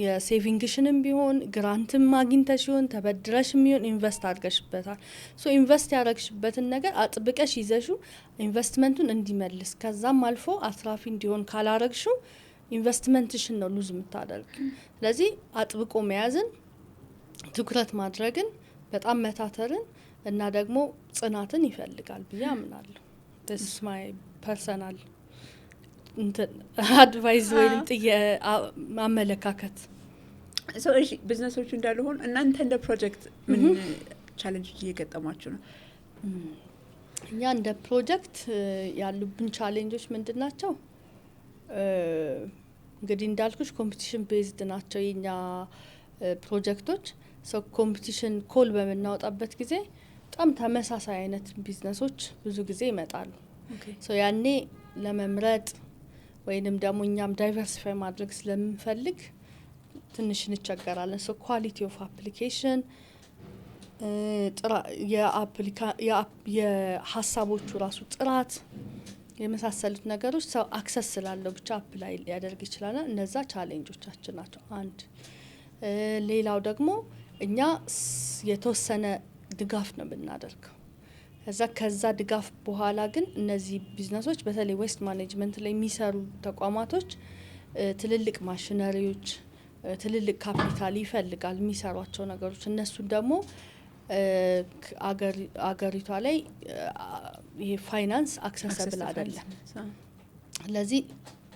የሴቪንግሽንም ቢሆን ግራንትም አግኝተሽ ይሆን ተበድረሽም ይሆን ኢንቨስት አድርገሽበታል። ሶ ኢንቨስት ያደረግሽበትን ነገር አጥብቀሽ ይዘሹ ኢንቨስትመንቱን እንዲመልስ ከዛም አልፎ አትራፊ እንዲሆን ካላረግሽው ኢንቨስትመንትሽን ነው ሉዝ የምታደርግ። ስለዚህ አጥብቆ መያዝን፣ ትኩረት ማድረግን፣ በጣም መታተርን እና ደግሞ ጽናትን ይፈልጋል ብዬ አምናለሁ። this is my personal advice ወይም አመለካከት። እሺ ቢዝነሶቹ እንዳሉ ሆነ እናንተ እንደ ፕሮጀክት ምን ቻሌንጆች እየገጠሟችሁ ነው? እኛ እንደ ፕሮጀክት ያሉብን ቻሌንጆች ምንድን ናቸው? እንግዲህ እንዳልኩሽ ኮምፒቲሽን ቤዝድ ናቸው የኛ ፕሮጀክቶች። ሰው ኮምፒቲሽን ኮል በምናወጣበት ጊዜ በጣም ተመሳሳይ አይነት ቢዝነሶች ብዙ ጊዜ ይመጣሉ። ሶ ያኔ ለመምረጥ ወይንም ደግሞ እኛም ዳይቨርሲፋይ ማድረግ ስለምንፈልግ ትንሽ እንቸገራለን። ሶ ኳሊቲ ኦፍ አፕሊኬሽን የሀሳቦቹ ራሱ ጥራት የመሳሰሉት ነገሮች ሰው አክሰስ ስላለው ብቻ አፕላይ ሊያደርግ ይችላል። እነዛ ቻሌንጆቻችን ናቸው። አንድ ሌላው ደግሞ እኛ የተወሰነ ድጋፍ ነው የምናደርገው። ከዛ ድጋፍ በኋላ ግን እነዚህ ቢዝነሶች በተለይ ዌስት ማኔጅመንት ላይ የሚሰሩ ተቋማቶች ትልልቅ ማሽነሪዎች፣ ትልልቅ ካፒታል ይፈልጋል የሚሰሯቸው ነገሮች። እነሱን ደግሞ አገሪቷ ላይ ይሄ ፋይናንስ አክሰሰብል አይደለም። ስለዚህ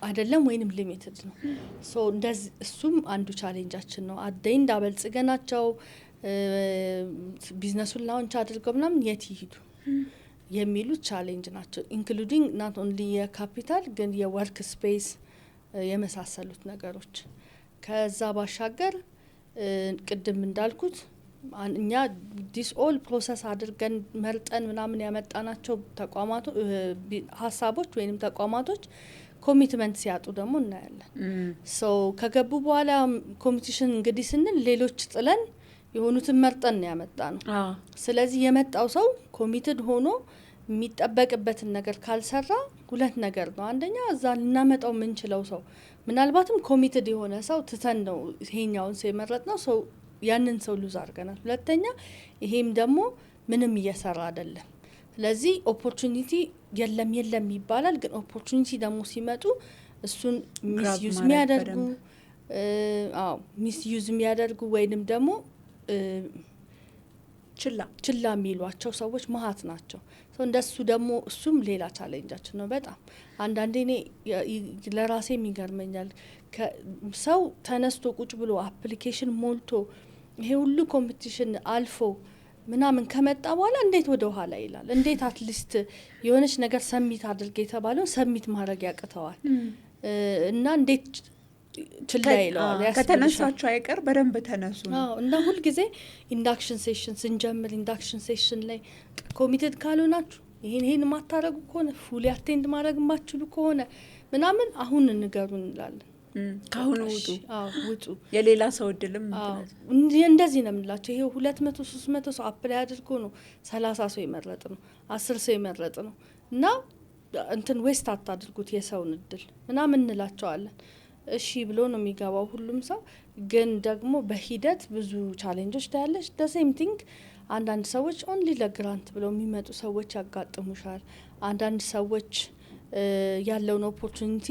አይደለም ወይንም ሊሚትድ ነው። ሶ እንደዚህ እሱም አንዱ ቻሌንጃችን ነው። አደይ እንዳበልጽገናቸው ቢዝነሱን ላውንች አድርገው ምናምን የት ይሄዱ የሚሉት ቻሌንጅ ናቸው። ኢንክሉዲንግ ናት ኦንሊ የካፒታል ግን የወርክ ስፔስ የመሳሰሉት ነገሮች። ከዛ ባሻገር ቅድም እንዳልኩት እኛ ዲስ ኦል ፕሮሰስ አድርገን መርጠን ምናምን ያመጣናቸው ሀሳቦች ወይንም ተቋማቶች ኮሚትመንት ሲያጡ ደግሞ እናያለን። ሶ ከገቡ በኋላ ኮሚቲሽን እንግዲህ ስንል ሌሎች ጥለን የሆኑትን መርጠን ያመጣ ነው። ስለዚህ የመጣው ሰው ኮሚትድ ሆኖ የሚጠበቅበትን ነገር ካልሰራ ሁለት ነገር ነው። አንደኛ እዛ ልናመጣው የምንችለው ሰው ምናልባትም ኮሚትድ የሆነ ሰው ትተን ነው ይሄኛውን ሰው የመረጥነው ሰው ያንን ሰው ሉዝ አድርገናል። ሁለተኛ ይሄም ደግሞ ምንም እየሰራ አይደለም። ስለዚህ ኦፖርቹኒቲ የለም ይባላል፣ ግን ኦፖርቹኒቲ ደግሞ ሲመጡ እሱን ሚስዩዝ የሚያደርጉ ሚስዩዝ የሚያደርጉ ወይንም ደግሞ ችላ የሚሏቸው ሰዎች መሀት ናቸው። እንደሱ ደግሞ እሱም ሌላ ቻሌንጃችን ነው በጣም። አንዳንዴ እኔ ለራሴም ይገርመኛል ሰው ተነስቶ ቁጭ ብሎ አፕሊኬሽን ሞልቶ ይሄ ሁሉ ኮምፒቲሽን አልፎ ምናምን ከመጣ በኋላ እንዴት ወደ ኋላ ይላል? እንዴት አትሊስት የሆነች ነገር ሰሚት አድርገ የተባለው ሰሚት ማድረግ ያቅተዋል? እና እንዴት ችላ ይለዋል? ከተነሳችሁ አይቀር በደንብ ተነሱ ነው። እና ሁል ጊዜ ኢንዳክሽን ሴሽን ስንጀምር ኢንዳክሽን ሴሽን ላይ ኮሚትድ ካልሆናችሁ ይሄን ማታረጉ ከሆነ ፉሊ አቴንድ ማድረግ ማትችሉ ከሆነ ምናምን አሁን እንገሩ እንላለን። ካሁን ውጡ የሌላ ሰው እድልም እንደዚህ ነው የምንላቸው። ይሄ 200 300 ሰው አፕላይ አድርጎ ነው 30 ሰው የመረጥ ነው 10 ሰው የመረጥ ነው እና እንትን ዌስት አታድርጉት የሰውን እድል ምናምን እንላቸዋለን። እሺ ብሎ ነው የሚገባው ሁሉም ሰው። ግን ደግሞ በሂደት ብዙ ቻሌንጆች ታያለሽ። the same thing አንዳንድ ሰዎች ኦንሊ ለግራንት ብለው የሚመጡ ሰዎች ያጋጥሙሻል። አንዳንድ ሰዎች ያለውን ኦፖርቹኒቲ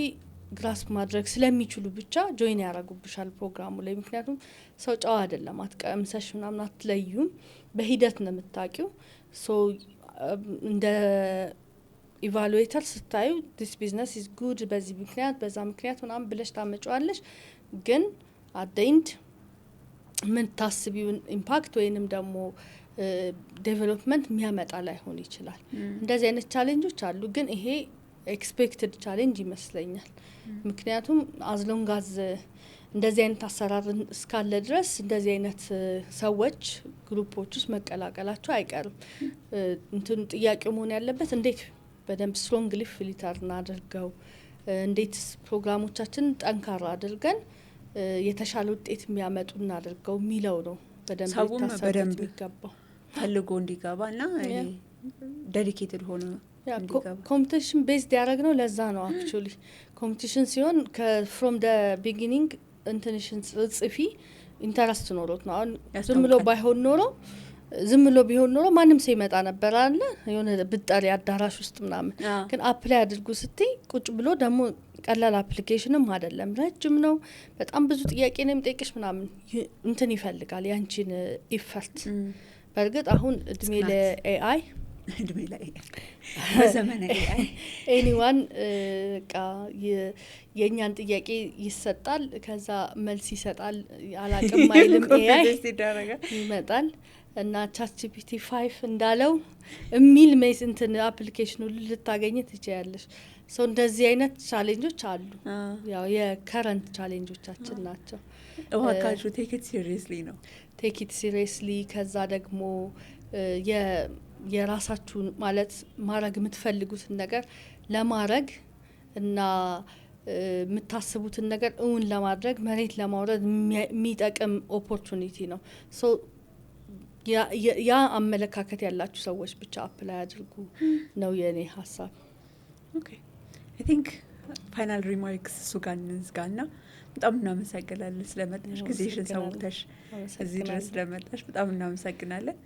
ግራስፕ ማድረግ ስለሚችሉ ብቻ ጆይን ያደርጉብሻል ፕሮግራሙ ላይ። ምክንያቱም ሰው ጨዋ አይደለም፣ አትቀምሰሽ ምናምን አትለዩም፣ በሂደት ነው የምታውቂው። ሶ እንደ ኢቫሉዌተር ስታዩ ዲስ ቢዝነስ ኢዝ ጉድ በዚህ ምክንያት በዛ ምክንያት ምናምን ብለሽ ታመጫዋለሽ። ግን አት ዘ ኤንድ ምን ታስቢውን ኢምፓክት ወይንም ደግሞ ዴቨሎፕመንት የሚያመጣ ላይሆን ይችላል። እንደዚህ አይነት ቻሌንጆች አሉ። ግን ይሄ ኤክስፔክትድ ቻሌንጅ ይመስለኛል። ምክንያቱም አዝሎንጋዝ እንደዚህ አይነት አሰራር እስካለ ድረስ እንደዚህ አይነት ሰዎች ግሩፖች ውስጥ መቀላቀላቸው አይቀርም። እንትን ጥያቄው መሆን ያለበት እንዴት በደንብ ስትሮንግሊ ፊልተር እናድርገው፣ እንዴት ፕሮግራሞቻችን ጠንካራ አድርገን የተሻለ ውጤት የሚያመጡ እናድርገው የሚለው ነው በደንብ ሊታሰብበት የሚገባው። ፈልጎ እንዲገባ እና ዴዲኬትድ ሆኖ ኮምፒቲሽን ቤዝድ ያደረግ ነው። ለዛ ነው አክቹሊ ኮምፒቲሽን ሲሆን ፍሮም ደ ቢጊኒንግ እንትንሽን ጽፊ ኢንተረስት ኖሮት ነው። አሁን ዝም ብሎ ባይሆን ኖሮ ዝም ብሎ ቢሆን ኖሮ ማንም ሰው ይመጣ ነበር አለ የሆነ ብጣሪ አዳራሽ ውስጥ ምናምን። ግን አፕላይ አድርጉ ስትይ ቁጭ ብሎ ደግሞ ቀላል አፕሊኬሽንም አይደለም፣ ረጅም ነው፣ በጣም ብዙ ጥያቄ ነው የሚጠይቅሽ ምናምን እንትን ይፈልጋል ያንቺን ኢፈርት። በእርግጥ አሁን እድሜ ለኤአይ በዘመነ ኤአይ ኤኒዋን የእኛን ጥያቄ ይሰጣል፣ ከዛ መልስ ይሰጣል፣ አላቅም አይልም ኤአይ ይመጣል እና ቻትጂፒቲ 5 እንዳለው የሚል ሜስ እንትን አፕሊኬሽኑ ልታገኝ ትችያለሽ። ሶ እንደዚህ አይነት ቻሌንጆች አሉ። ያው የከረንት ቻሌንጆቻችን ናቸው። እዋካችሁ ቴክ ኢት ሲሪየስሊ ነው፣ ቴክ ኢት ሲሪየስሊ። ከዛ ደግሞ የራሳችሁን ማለት ማድረግ የምትፈልጉትን ነገር ለማድረግ እና የምታስቡትን ነገር እውን ለማድረግ መሬት ለማውረድ የሚጠቅም ኦፖርቹኒቲ ነው። ሶ ያ አመለካከት ያላችሁ ሰዎች ብቻ አፕላይ አድርጉ ነው የኔ ሀሳብ። ኦኬ አይ ቲንክ ፋይናል ሪማርክስ እሱ ጋር እንዝጋና በጣም እናመሰግናለን ስለመጣሽ፣ ጊዜሽን ሰውተሽ እዚህ ድረስ ስለመጣሽ በጣም እናመሰግናለን።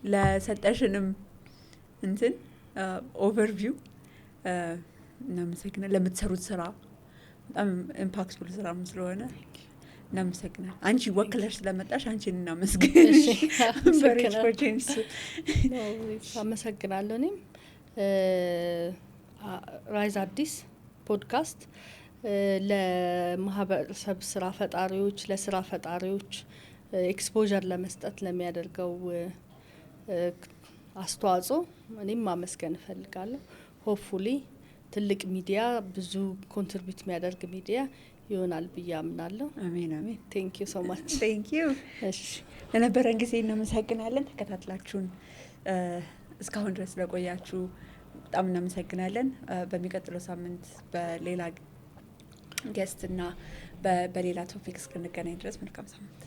ለሰጠሽንም እንትን ኦቨርቪው እናመሰግናለን። ለምትሰሩት ስራ በጣም ኢምፓክትፉል ስራ ስለሆነ እናመሰግናለን። አንቺ ወክለሽ ስለመጣሽ አንቺን እናመስግን። አመሰግናለሁ። እኔም ራይዝ አዲስ ፖድካስት ለማህበረሰብ ስራ ፈጣሪዎች፣ ለስራ ፈጣሪዎች ኤክስፖዠር ለመስጠት ለሚያደርገው አስተዋጽኦ እኔም ማመስገን እፈልጋለሁ። ሆፕፉሊ ትልቅ ሚዲያ ብዙ ኮንትሪቢዩት የሚያደርግ ሚዲያ ይሆናል ብዬ አምናለሁ። አሜን አሜን። ቴንክ ዩ ሶ ማች። ቴንክ ዩ። እሺ ለነበረን ጊዜ እናመሰግናለን። ተከታትላችሁን እስካሁን ድረስ ስለቆያችሁ በጣም እናመሰግናለን። በሚቀጥለው ሳምንት በሌላ ጌስት እና በሌላ ቶፒክ እስክንገናኝ ድረስ መልካም ሳምንት።